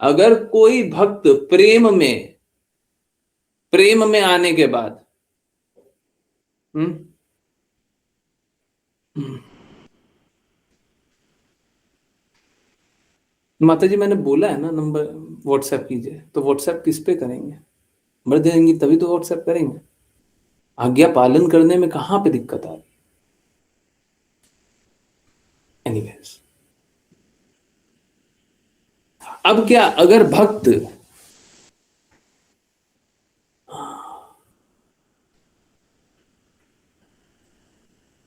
अगर कोई भक्त प्रेम में आने के बाद हम्म माता जी मैंने बोला है ना, नंबर व्हाट्सएप कीजिए, तो व्हाट्सएप किस पे करेंगे? नंबर देंगी तभी तो व्हाट्सएप करेंगे। आज्ञा पालन करने में कहां पे दिक्कत आ रही? एनीवेज, अब क्या अगर भक्त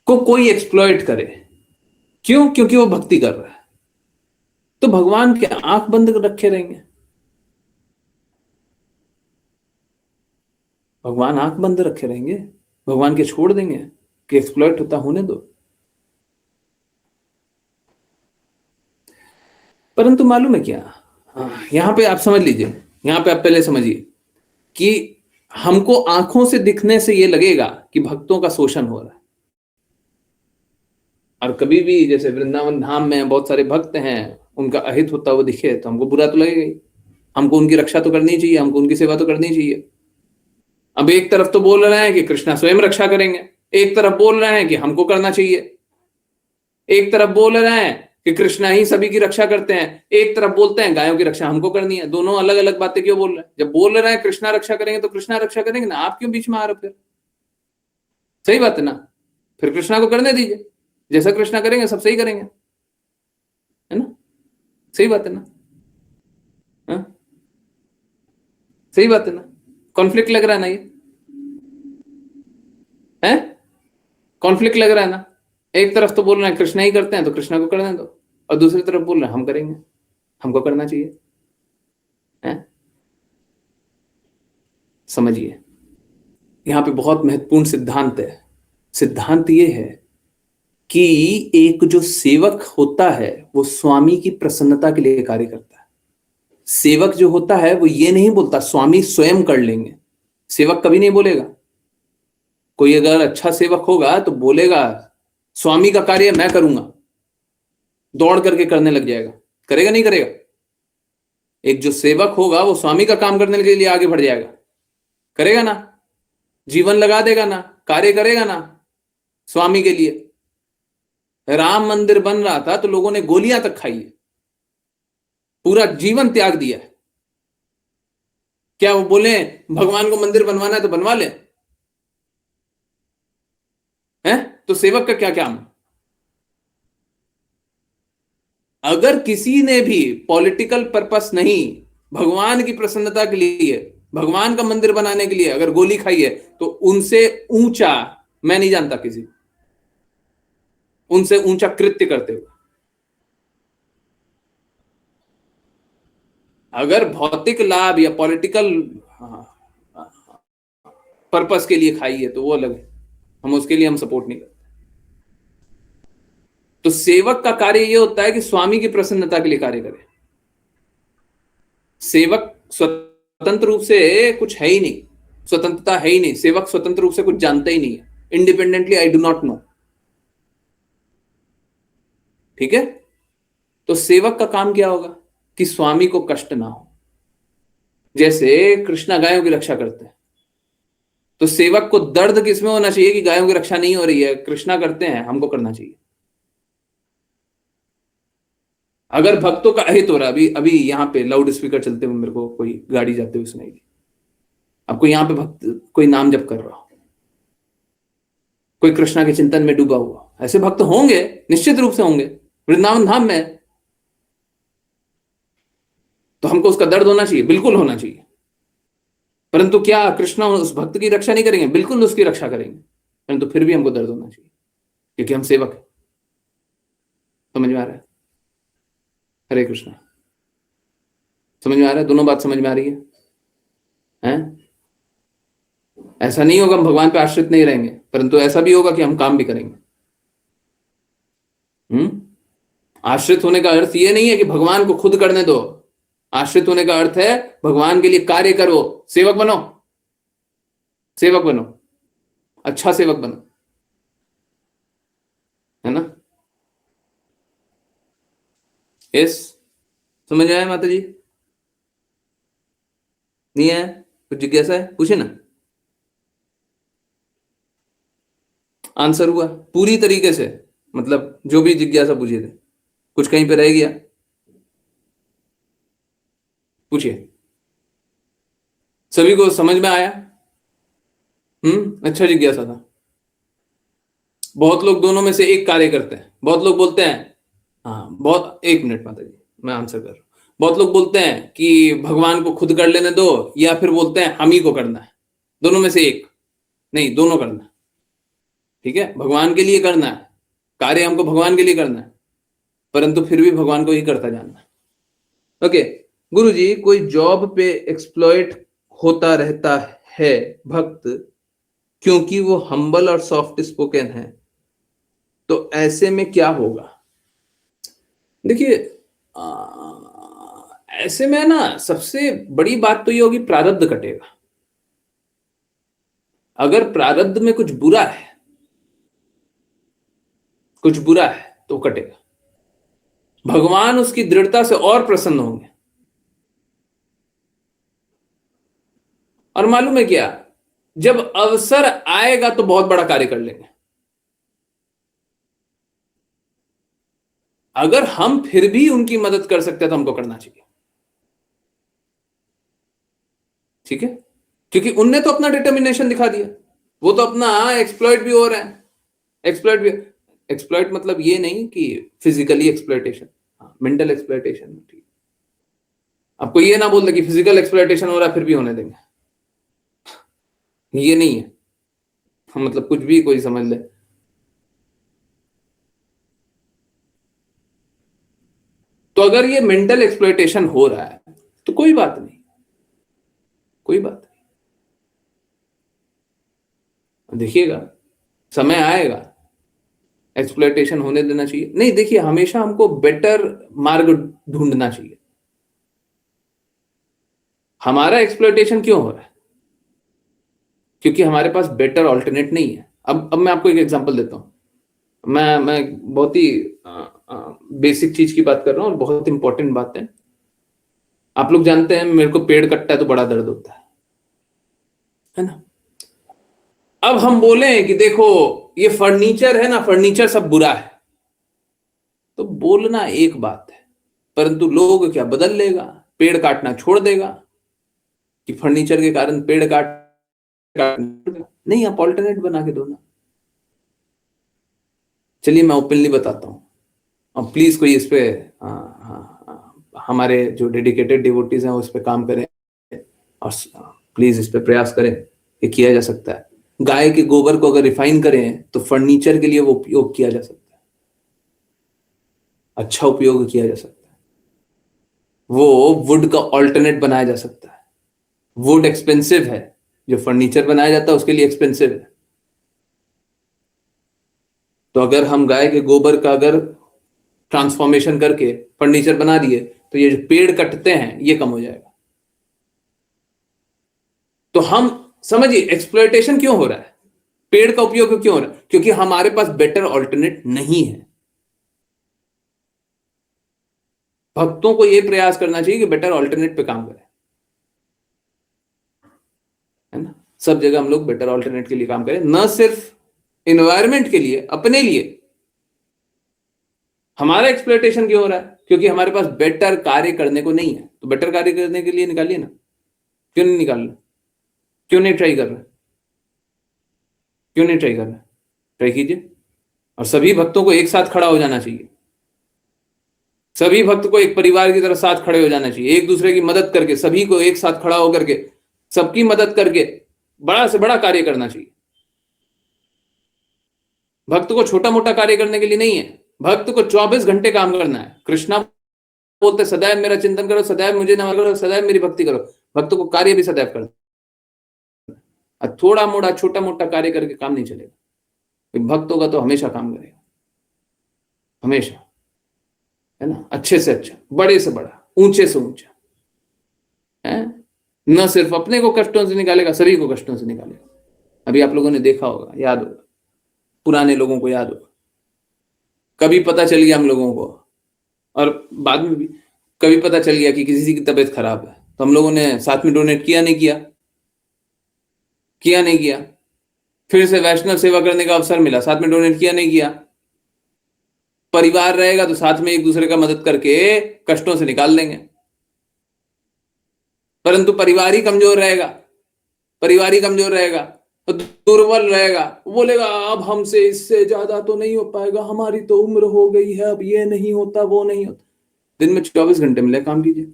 को कोई एक्सप्लॉइट करे, क्यों? क्योंकि वो भक्ति कर रहा है, तो भगवान के आंख बंद रखे रहेंगे? भगवान आंख बंद रखे रहेंगे? भगवान के छोड़ देंगे कि एक्सप्लॉइट होता होने दो? परंतु मालूम है क्या, यहां पे आप समझ लीजिए, यहां पे आप पहले समझिए कि हमको आंखों से दिखने से ये लगेगा कि भक्तों का शोषण हो रहा है। और कभी भी जैसे वृंदावन धाम में बहुत सारे भक्त हैं, उनका अहित होता हुआ दिखे तो हमको बुरा तो लगेगा ही। हमको उनकी रक्षा तो करनी चाहिए, हमको उनकी सेवा तो करनी चाहिए। अब एक तरफ तो बोल रहे हैं कि कृष्णा स्वयं रक्षा करेंगे, एक तरफ बोल रहे हैं कि हमको करना चाहिए, एक तरफ बोल रहे हैं कि कृष्णा ही सभी की रक्षा करते हैं, एक तरफ बोलते हैं गायों की रक्षा हमको करनी है। दोनों अलग अलग बातें क्यों बोल रहे हैं? जब बोल रहे हैं कृष्णा रक्षा करेंगे तो कृष्णा रक्षा करेंगे ना, आप क्यों बीच में आ रहे हो फिर? सही बात है ना, फिर कृष्णा को करने दीजिए, जैसा कृष्णा करेंगे सब सही करेंगे, है ना? सही बात है ना? हाँ? सही बात है ना? कॉन्फ्लिक्ट लग रहा है ना ये? है कॉन्फ्लिक्ट लग रहा है ना? एक तरफ तो बोल रहे हैं कृष्णा ही करते हैं तो कृष्णा को करने दो, और दूसरी तरफ बोल रहे हैं हम करेंगे, हमको करना चाहिए। है? समझिए, यहां पे बहुत महत्वपूर्ण सिद्धांत है। सिद्धांत ये है कि एक जो सेवक होता है वो स्वामी की प्रसन्नता के लिए कार्य करता है। सेवक जो होता है वो ये नहीं बोलता स्वामी स्वयं कर लेंगे, सेवक कभी नहीं बोलेगा। कोई अगर अच्छा सेवक होगा तो बोलेगा स्वामी का कार्य मैं करूंगा, दौड़ करके करने लग जाएगा। करेगा नहीं करेगा? एक जो सेवक होगा वो स्वामी का काम करने के लिए आगे बढ़ जाएगा, करेगा ना, जीवन लगा देगा ना, कार्य करेगा ना स्वामी के लिए। राम मंदिर बन रहा था तो लोगों ने गोलियां तक खाई है, पूरा जीवन त्याग दिया है। क्या वो बोले भगवान को मंदिर बनवाना है तो बनवा ले? हैं? तो सेवक का क्या काम? अगर किसी ने भी पॉलिटिकल पर्पस नहीं, भगवान की प्रसन्नता के लिए, भगवान का मंदिर बनाने के लिए अगर गोली खाई है तो उनसे ऊंचा मैं नहीं जानता किसी, उनसे ऊंचा कृत्य करते हुए। अगर भौतिक लाभ या पॉलिटिकल पर्पस के लिए खाई है तो वो अलग है, हम उसके लिए हम सपोर्ट नहीं करते। तो सेवक का कार्य ये होता है कि स्वामी की प्रसन्नता के लिए कार्य करे। सेवक स्वतंत्र रूप से कुछ है ही नहीं, स्वतंत्रता है ही नहीं, सेवक स्वतंत्र रूप से कुछ जानता ही नहीं है। Independently I do not know. ठीक है? तो सेवक का काम क्या होगा कि स्वामी को कष्ट ना हो। जैसे कृष्णा गायों की रक्षा करते हैं, तो सेवक को दर्द किसमें होना चाहिए कि गायों की रक्षा नहीं हो रही है, कृष्णा करते हैं, हमको करना चाहिए। अगर भक्तों का अहित हो रहा, अभी अभी यहां पे लाउड स्पीकर चलते हुए मेरे को कोई गाड़ी जाते हुए सुनाई दी, आपको यहां पे भक्त कोई नाम जप कर रहा हो, कोई कृष्णा के चिंतन में डूबा हुआ, ऐसे भक्त होंगे, निश्चित रूप से होंगे वृंदावन धाम में। तो हमको उसका दर्द होना चाहिए, बिल्कुल होना चाहिए। परंतु क्या कृष्णा उस भक्त की रक्षा नहीं करेंगे? बिल्कुल उसकी रक्षा करेंगे, परंतु फिर भी हमको दर्द होना चाहिए क्योंकि हम सेवक हैं। समझ में आ रहा है? हरे कृष्णा। समझ में आ रहा है? दोनों बात समझ में आ रही है? हैं? ऐसा नहीं होगा हम भगवान पे आश्रित नहीं रहेंगे, परंतु ऐसा भी होगा कि हम काम भी करेंगे। आश्रित होने का अर्थ ये नहीं है कि भगवान को खुद करने दो। आश्रित होने का अर्थ है भगवान के लिए कार्य करो, सेवक बनो, सेवक बनो, अच्छा सेवक बनो, है ना? यस, समझ में आया माता जी? नहीं आया? कुछ जिज्ञासा है, पूछे ना। आंसर हुआ पूरी तरीके से, मतलब जो भी जिज्ञासा पूछे थे, कुछ कहीं पे रह गया? पूछिए। सभी को समझ में आया? अच्छा जिज्ञासा था। बहुत लोग दोनों में से एक कार्य करते हैं। बहुत लोग बोलते हैं, हाँ बहुत, एक मिनट माता जी मैं आंसर कर रहा हूं। बहुत लोग बोलते हैं कि भगवान को खुद कर लेने दो, या फिर बोलते हैं हम ही को करना है। दोनों में से एक नहीं, दोनों करना है। ठीक है, भगवान के लिए करना है, कार्य हमको भगवान के लिए करना है, परंतु फिर भी भगवान को ही करता जानना है। ओके गुरु जी, कोई जॉब पे एक्सप्लॉइट होता रहता है भक्त, क्योंकि वो हम्बल और सॉफ्ट स्पोकन है, तो ऐसे में क्या होगा? देखिए, ऐसे में ना सबसे बड़ी बात तो ये होगी, प्रारब्ध कटेगा। अगर प्रारब्ध में कुछ बुरा है, कुछ बुरा है तो कटेगा। भगवान उसकी दृढ़ता से और प्रसन्न होंगे। और मालूम है क्या, जब अवसर आएगा तो बहुत बड़ा कार्य कर लेंगे। अगर हम फिर भी उनकी मदद कर सकते हैं तो हमको करना चाहिए। ठीक है, क्योंकि उनने तो अपना डिटर्मिनेशन दिखा दिया। वो तो अपना एक्सप्लॉइट भी हो रहे हैं। एक्सप्लॉइट भी, एक्सप्लॉइट मतलब ये नहीं कि फिजिकली एक्सप्लॉइटेशन, मेंटल एक्सप्लॉइटेशन। ठीक, आपको ये ना बोल दे कि फिजिकल एक्सप्लॉइटेशन हो रहा है फिर भी होने देंगे, ये नहीं है। मतलब कुछ भी कोई समझ ले। तो अगर ये मेंटल एक्सप्लॉइटेशन हो रहा है तो कोई बात नहीं, कोई बात नहीं। देखिएगा समय आएगा, एक्सप्लॉइटेशन होने देना चाहिए नहीं। देखिए, हमेशा हमको बेटर मार्ग ढूंढना चाहिए। हमारा एक्सप्लॉइटेशन क्यों हो रहा है? क्योंकि हमारे पास बेटर ऑल्टरनेट नहीं है। अब मैं आपको एक एग्जांपल देता हूं। मैं बहुत ही बेसिक चीज की बात कर रहा हूं और बहुत इंपॉर्टेंट बात है। आप लोग जानते हैं, मेरे को पेड़ कटता है तो बड़ा दर्द होता है ना। अब हम बोले कि देखो ये फर्नीचर है ना, फर्नीचर सब बुरा है, तो बोलना एक बात है, परंतु लोग क्या बदल लेगा, पेड़ काटना छोड़ देगा कि फर्नीचर के कारण पेड़ काट नहीं। आप ऑल्टरनेट बना के दो ना। चलिए मैं ओपनली बताता हूं, और प्लीज कोई इस पे हमारे जो डेडिकेटेड डिवोटीज हैं वो इस पे काम करें, और प्लीज इस पे प्रयास करें। ये किया जा सकता है। गाय के गोबर को अगर रिफाइन करें तो फर्नीचर के लिए वो उपयोग किया जा सकता है, अच्छा उपयोग किया जा सकता है। वो वुड का ऑल्टरनेट बनाया जा सकता है। वुड एक्सपेंसिव है, जो फर्नीचर बनाया जाता है उसके लिए एक्सपेंसिव है। तो अगर हम गाय के गोबर का अगर ट्रांसफॉर्मेशन करके फर्नीचर बना दिए तो ये जो पेड़ कटते हैं ये कम हो जाएगा। तो हम समझिए एक्सप्लॉइटेशन क्यों हो रहा है, पेड़ का उपयोग क्यों हो रहा है, क्योंकि हमारे पास बेटर ऑल्टरनेट नहीं है। भक्तों को यह प्रयास करना चाहिए कि बेटर ऑल्टरनेट पे काम करें, है ना। सब जगह हम लोग बेटर ऑल्टरनेट के लिए काम करें, न सिर्फ इन्वायरमेंट के लिए, अपने लिए। हमारा एक्सप्लॉइटेशन क्यों हो रहा है? क्योंकि हमारे पास बेटर कार्य करने को नहीं है। तो बेटर कार्य करने के लिए निकालिए ना। क्यों नहीं निकाल रहे? क्यों नहीं ट्राई कर रहे? क्यों नहीं ट्राई कर रहे? ट्राई कीजिए। और सभी भक्तों को एक साथ खड़ा हो जाना चाहिए। सभी भक्त को एक परिवार की तरह साथ खड़े हो जाना चाहिए, एक दूसरे की मदद करके, सभी को एक साथ खड़ा होकर के, सबकी मदद करके बड़ा से बड़ा कार्य करना चाहिए। भक्त को छोटा मोटा कार्य करने के लिए नहीं है। भक्त को 24 घंटे काम करना है। कृष्णा बोलते सदैव मेरा चिंतन करो, सदैव मुझे नमन करो, सदैव मेरी भक्ति करो। भक्त को कार्य भी सदैव करना है। थोड़ा मोड़ा छोटा मोटा कार्य करके काम नहीं चलेगा। भक्त होगा तो हमेशा काम करेगा, हमेशा, है ना। अच्छे से अच्छा, बड़े से बड़ा, ऊंचे से ऊंचा, है। न सिर्फ अपने को कष्टों से निकालेगा, सभी को कष्टों से निकालेगा। अभी आप लोगों ने देखा होगा, याद होगा, पुराने लोगों को याद होगा, कभी पता चल गया हम लोगों को और बाद में भी कभी पता चल गया कि किसी की तबीयत खराब है तो हम लोगों ने साथ में डोनेट किया नहीं किया, किया नहीं किया। फिर से वैष्णव सेवा करने का अवसर मिला, साथ में डोनेट किया नहीं किया। परिवार रहेगा तो साथ में एक दूसरे का मदद करके कष्टों से निकाल देंगे। परंतु परिवार ही कमजोर रहेगा, परिवार ही कमजोर रहेगा तो दुर्बल रहेगा, बोलेगा अब हमसे इससे ज्यादा तो नहीं हो पाएगा, हमारी तो उम्र हो गई है, अब ये नहीं होता वो नहीं होता। दिन में 24 घंटे मिले, काम कीजिए,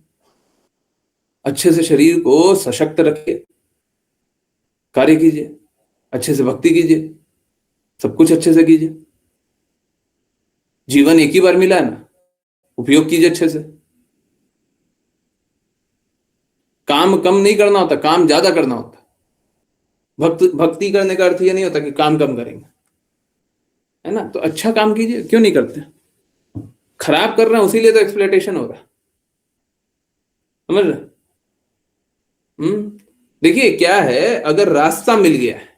अच्छे से शरीर को सशक्त रखिए, कार्य कीजिए, अच्छे से भक्ति कीजिए, सब कुछ अच्छे से कीजिए। जीवन एक ही बार मिला है ना, उपयोग कीजिए अच्छे से। काम कम नहीं करना होता, काम ज्यादा करना होता। भक्ति करने का अर्थ ये नहीं होता कि काम कम करेंगे, है ना। तो अच्छा काम कीजिए, क्यों नहीं करते? खराब कर रहे हैं उसीलिए तो एक्सप्लॉयटेशन हो रहा है, समझ रहे? देखिए क्या है, अगर रास्ता मिल गया है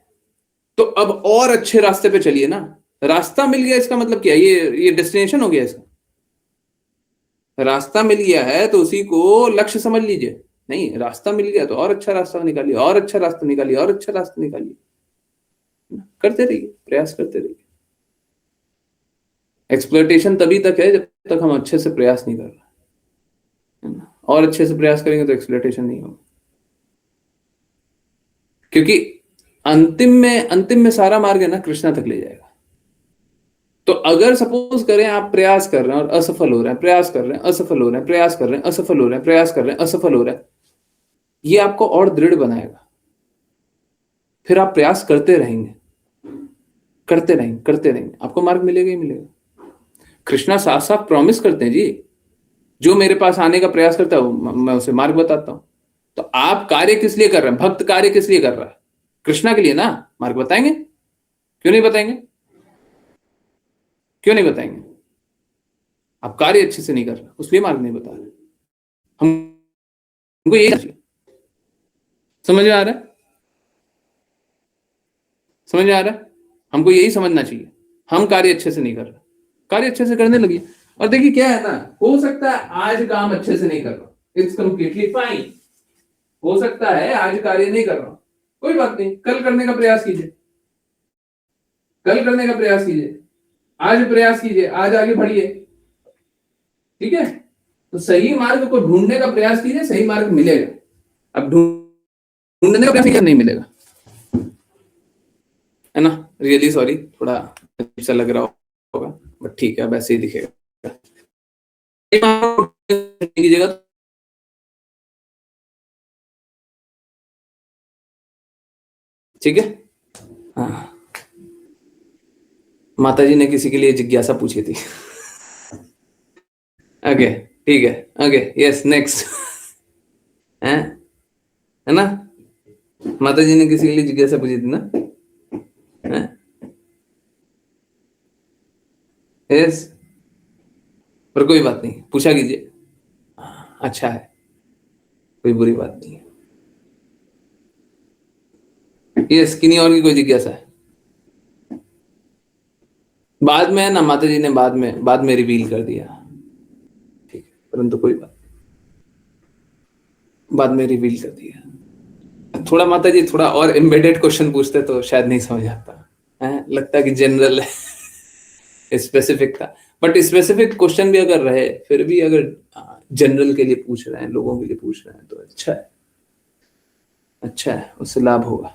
तो अब और अच्छे रास्ते पे चलिए ना। रास्ता मिल गया इसका मतलब क्या? ये डेस्टिनेशन हो गया इसका। रास्ता मिल गया है तो उसी को लक्ष्य समझ लीजिए। नहीं, रास्ता मिल गया तो और अच्छा रास्ता निकालिए, और अच्छा रास्ता निकालिए, और अच्छा रास्ता निकालिए। करते रहिए, प्रयास करते रहिए। एक्सप्लॉयटेशन तभी तक है जब तक हम अच्छे से प्रयास नहीं कर रहे, है ना। और अच्छे से प्रयास करेंगे तो एक्सप्लॉयटेशन नहीं होगा, क्योंकि अंतिम में सारा मार्ग है ना कृष्णा तक ले जाएगा। तो अगर सपोज करें आप प्रयास कर रहे हैं और असफल हो रहे हैं, प्रयास कर रहे हैं असफल हो रहे हैं, प्रयास कर रहे हैं असफल हो रहे हैं, प्रयास कर रहे हैं असफल हो रहे हैं, ये आपको और दृढ़ बनाएगा। फिर आप प्रयास करते रहेंगे, करते रहेंगे, करते रहेंगे, आपको मार्ग मिलेगा ही मिलेगा। कृष्णा साफ साफ प्रॉमिस करते हैं जी, जो मेरे पास आने का प्रयास करता है मैं उसे मार्ग बताता हूं। तो आप कार्य किस लिए कर रहे हैं? भक्त कार्य किस लिए कर रहा है? कृष्णा के लिए ना। मार्ग बताएंगे, क्यों नहीं बताएंगे? क्यों नहीं बताएंगे? आप कार्य अच्छे से नहीं कर रहे, उसलिए मार्ग नहीं बता रहे। हमको यही चाहिए। समझ में आ रहा है? समझ में आ रहा है? हमको यही समझना चाहिए। हम कार्य अच्छे से नहीं कर रहे, कार्य अच्छे से करने लगिए। और देखिए क्या है ना, हो सकता है आज काम अच्छे से नहीं कर रहा, इट्स कंप्लीटली फाइन। हो सकता है आज कार्य नहीं कर रहा, कोई बात नहीं, कल करने का प्रयास कीजिए, कल करने का प्रयास कीजिए, आज प्रयास कीजिए, आज आगे बढ़िए, ठीक है। तो सही मार्ग को ढूंढने का प्रयास कीजिए, सही मार्ग मिलेगा। अब ढूंढने का प्रयास नहीं मिलेगा, है ना। रियली सॉरी, थोड़ा अजीब सा लग रहा होगा, बट ठीक है, वैसे ही दिखेगा। कीजिएगा ठीक है। हाँ, माता जी ने किसी के लिए जिज्ञासा पूछी थी। ओके, ठीक है, ओके, यस, नेक्स्ट। है ना, माता जी ने किसी के लिए जिज्ञासा पूछी थी ना। यस, पर कोई बात नहीं, पूछा कीजिए, अच्छा है, कोई बुरी बात नहीं है। यस, किन्हीं और की कोई जिज्ञासा है? बाद में है ना, माता जी ने बाद में रिवील कर दिया, ठीक है, परंतु कोई बात, बाद में रिवील कर दिया। थोड़ा माता जी थोड़ा और एम्बेडेड क्वेश्चन पूछते तो शायद नहीं समझ आता है, लगता कि जनरल है, स्पेसिफिक था। बट स्पेसिफिक क्वेश्चन भी अगर रहे, फिर भी अगर जनरल के लिए पूछ रहे हैं, लोगों के लिए पूछ रहे हैं, तो अच्छा है, अच्छा है, उससे लाभ होगा।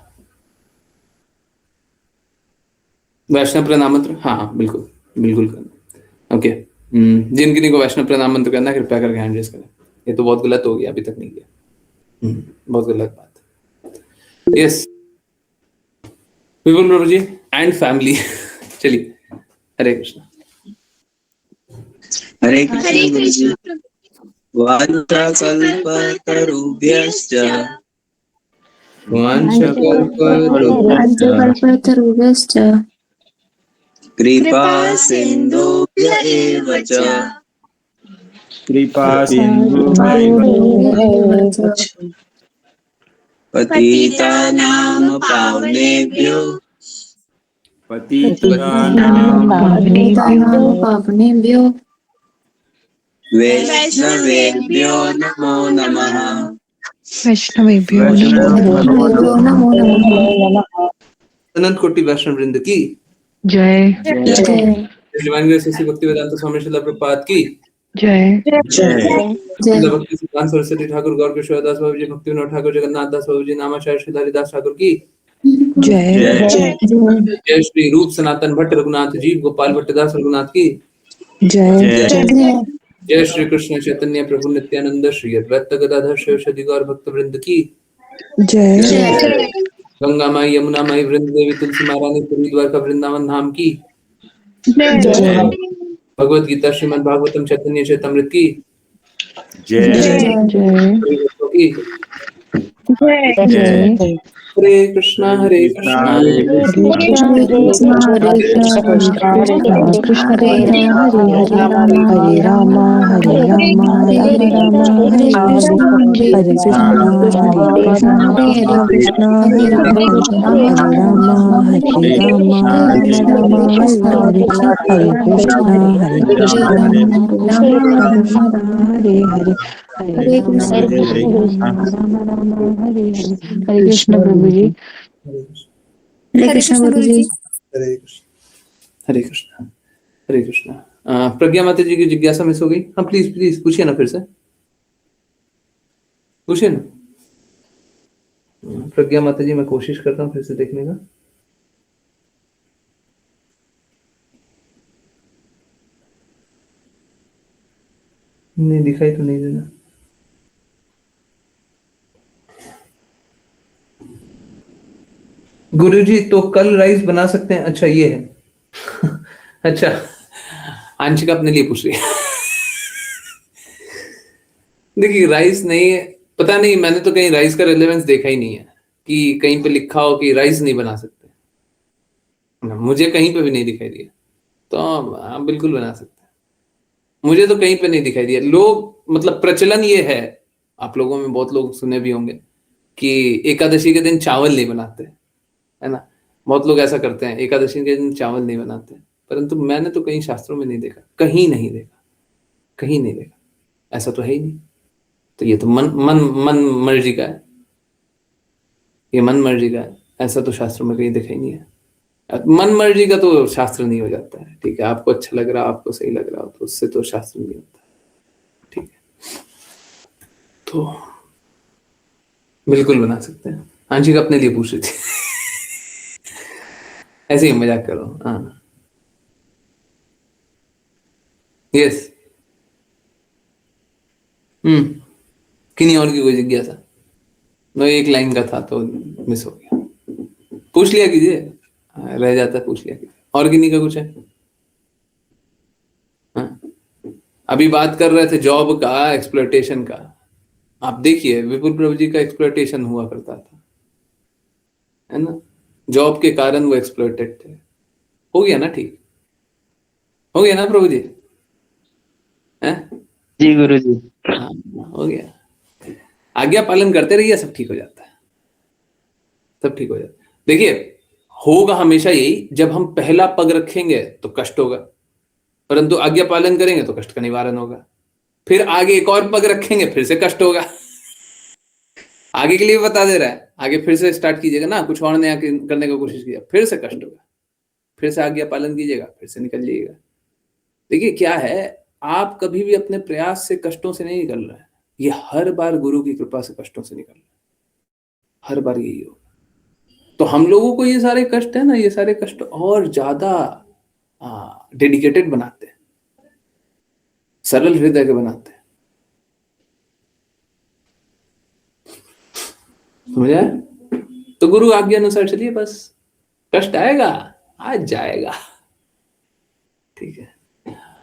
वैष्णव प्रणाम मंत्र, हाँ बिल्कुल बिल्कुल करना। ओके, जिन किन्हीं को वैष्णव प्रणाम मंत्र करना है कृपया करके हैंड रेज करें। ये तो बहुत गलत हो गया, अभी तक नहीं किया, बहुत गलत बात। Yes, Vipul Prabhu ji and family. चलिए, हरे कृष्णा। हरे कृष्ण गुरु जी। वाञ्छाकल्पतरुभ्यश्च कृपा सिन्धुभ्य एव च पतितानां पावनेभ्यो पतितानां पावनेभ्यो वैष्णवेभ्यो नमो नमः। वैष्णवेभ्यो वैष्णवेभ्यो नमो नमो नमः। नमः। अनंत कोटि वैष्णव वृंद की जय जय डिवाइन ग्रेस श्री भक्ति वेदांत स्वामी श्रील प्रभुपाद की जय श्रील भक्ति सिद्धांत सरस्वती ठाकुर गौर किशोर दास बाबू जी, भक्ति विनोद ठाकुर, जगन्नाथ दास बाबू जी, नामाचार्य श्री हरिदास ठाकुर की जय जय श्री रूप सनातन भट्ट रघुनाथ जी, गोपाल भट्टदास रघुनाथ की जय जय श्री कृष्ण चैतन्य प्रभु नित्यानंद श्री अद्वैत गदाधर शिवसदि गौर भक्त वृंद की जय गंगा माई यमुना माई वृंद देवी तुलसी महारानी हरिद्वार का वृंदावन धाम की जय भगवत गीता श्रीमद् भागवतम चैतन्य चैतमृत की जय की जय हरे कृष्णा हरे कृष्णा हरे कृष्ण हरे कृष्ण कृष्ण हरे हरे राम हरे राम राम राम हरे कृष्ण हरे कृष्ण हरे कृष्ण हरे राम हरे राम राम राम हरे हरे कृष्ण राम राम हरे हरे हरे राम राम राम हरे हरे हरे कृष्ण प्रभु जी। हरे कृष्ण गुरु जी। हरे कृष्ण हरे कृष्ण हरे कृष्ण। प्रज्ञा माता जी की जिज्ञासा मिस हो गई। हाँ प्लीज प्लीज पूछिए ना, फिर से पूछिए ना। प्रज्ञा माता जी, मैं कोशिश करता हूँ फिर से देखने का। नहीं दिखाई तो नहीं देना। गुरुजी तो कल राइस बना सकते हैं। अच्छा ये है अच्छा आंशिका अपने लिए पूछ रही है देखिए राइस नहीं है, पता नहीं, मैंने तो कहीं राइस का रेलेवेंस देखा ही नहीं है कि कहीं पे लिखा हो कि राइस नहीं बना सकते। मुझे कहीं पे भी नहीं दिखाई दिया। तो आप बिल्कुल बना सकते हैं। मुझे तो कहीं पे नहीं दिखाई दिया। लोग मतलब प्रचलन ये है, आप लोगों में बहुत लोग सुने भी होंगे कि एकादशी के दिन चावल नहीं बनाते, है ना। बहुत लोग ऐसा करते हैं, एकादशी के दिन चावल नहीं बनाते। परंतु मैंने तो कहीं शास्त्रों में नहीं देखा, कहीं नहीं देखा, कहीं नहीं देखा। ऐसा तो है ही नहीं। तो ये तो मन मन मन मर्जी का है, ये मन मर्जी का है। ऐसा तो शास्त्रों में कहीं देखा ही नहीं है। मन मर्जी का तो शास्त्र नहीं हो जाता है। ठीक है, आपको अच्छा लग रहा, आपको सही लग रहा हो तो उससे तो शास्त्र नहीं होता। ठीक है, तो बिल्कुल बना सकते हैं। आंशिक अपने लिए पूछ रही थी ऐसे ही मजाक कर रहा हूँ। हाँ यस। किन्हीं और की कोई जिज्ञासा? मैं एक लाइन का था तो मिस हो गया। पूछ लिया कीजिए, रह जाता है, पूछ लिया कीजिए। और किन्हीं का कुछ है? हाँ? अभी बात कर रहे थे जॉब का, एक्सप्लॉयटेशन का। आप देखिए विपुल प्रभु जी का एक्सप्लॉयटेशन हुआ करता था, है ना। जॉब के कारण वो एक्सप्लॉयटेड थे। हो गया ना ठीक? हो गया ना प्रभु जी? हैं? जी गुरु जी। हाँ हो गया। आज्ञा पालन करते रहिए, सब ठीक हो जाता है, सब ठीक हो जाता है। देखिए होगा हमेशा यही, जब हम पहला पग रखेंगे तो कष्ट होगा, परंतु आज्ञा पालन करेंगे तो कष्ट का निवारण होगा। फिर आगे एक और पग रखेंगे, फिर से कष्ट होगा आगे के लिए बता दे रहा है। आगे फिर से स्टार्ट कीजिएगा ना, कुछ और नया करने की कोशिश कीजिएगा, फिर से कष्ट होगा। फिर से आज्ञा पालन कीजिएगा, फिर से निकल जाइएगा। देखिए क्या है, आप कभी भी अपने प्रयास से कष्टों से नहीं निकल रहे हैं। ये हर बार गुरु की कृपा से कष्टों से निकल रहे हैं, हर बार यही होगा। तो हम लोगों को ये सारे कष्ट है ना, ये सारे कष्ट और ज्यादा डेडिकेटेड बनाते हैं, सरल हृदय के बनाते हैं। समझ आया? तो गुरु आज्ञा अनुसार चलिए, बस कष्ट आएगा, आज जाएगा। ठीक है।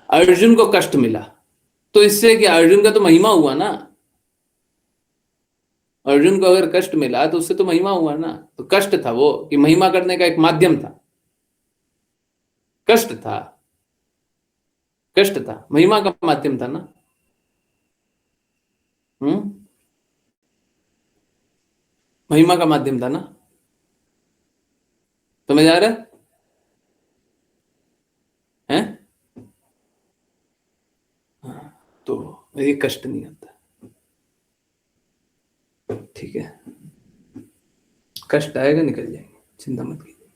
अर्जुन को कष्ट मिला तो इससे कि अर्जुन का तो महिमा हुआ ना। अर्जुन को अगर कष्ट मिला तो उससे तो महिमा हुआ ना। तो कष्ट था वो कि महिमा करने का एक माध्यम था, कष्ट था, कष्ट था, महिमा का माध्यम था ना। महिमा का माध्यम था ना। समझ आ रहा है? तो ये कष्ट नहीं आता। ठीक है, कष्ट आएगा, निकल जाएंगे, चिंता मत कीजिए,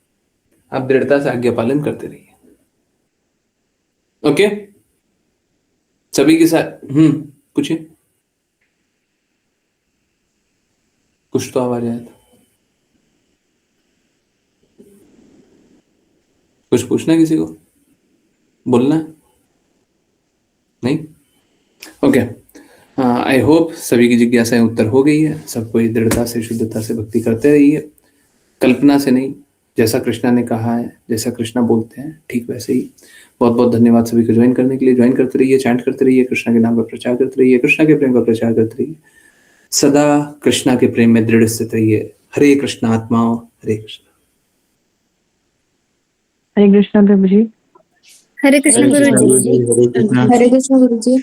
आप दृढ़ता से आज्ञा पालन करते रहिए। ओके, सभी के साथ पूछिए, कुछ तो आवाज आया था, कुछ पूछना है किसी को, बोलना है? नहीं? ओके, आई होप सभी की जिज्ञासाएं उत्तर हो गई है। सब कोई दृढ़ता से, शुद्धता से भक्ति करते रहिए, कल्पना से नहीं, जैसा कृष्णा ने कहा है, जैसा कृष्णा बोलते हैं ठीक वैसे ही। बहुत बहुत धन्यवाद सभी को ज्वाइन करने के लिए। ज्वाइन करते रहिए, चैंट करते रहिए, कृष्णा के नाम का प्रचार करते रहिए, कृष्णा के प्रेम का प्रचार करते रहिए, सदा कृष्णा के प्रेम में दृढ़ स्थित रहिए। हरे कृष्ण आत्माओं, हरे कृष्ण। हरे कृष्णा प्रभु जी। हरे कृष्ण गुरु जी। गुरुजी। हरे कृष्ण गुरु जी।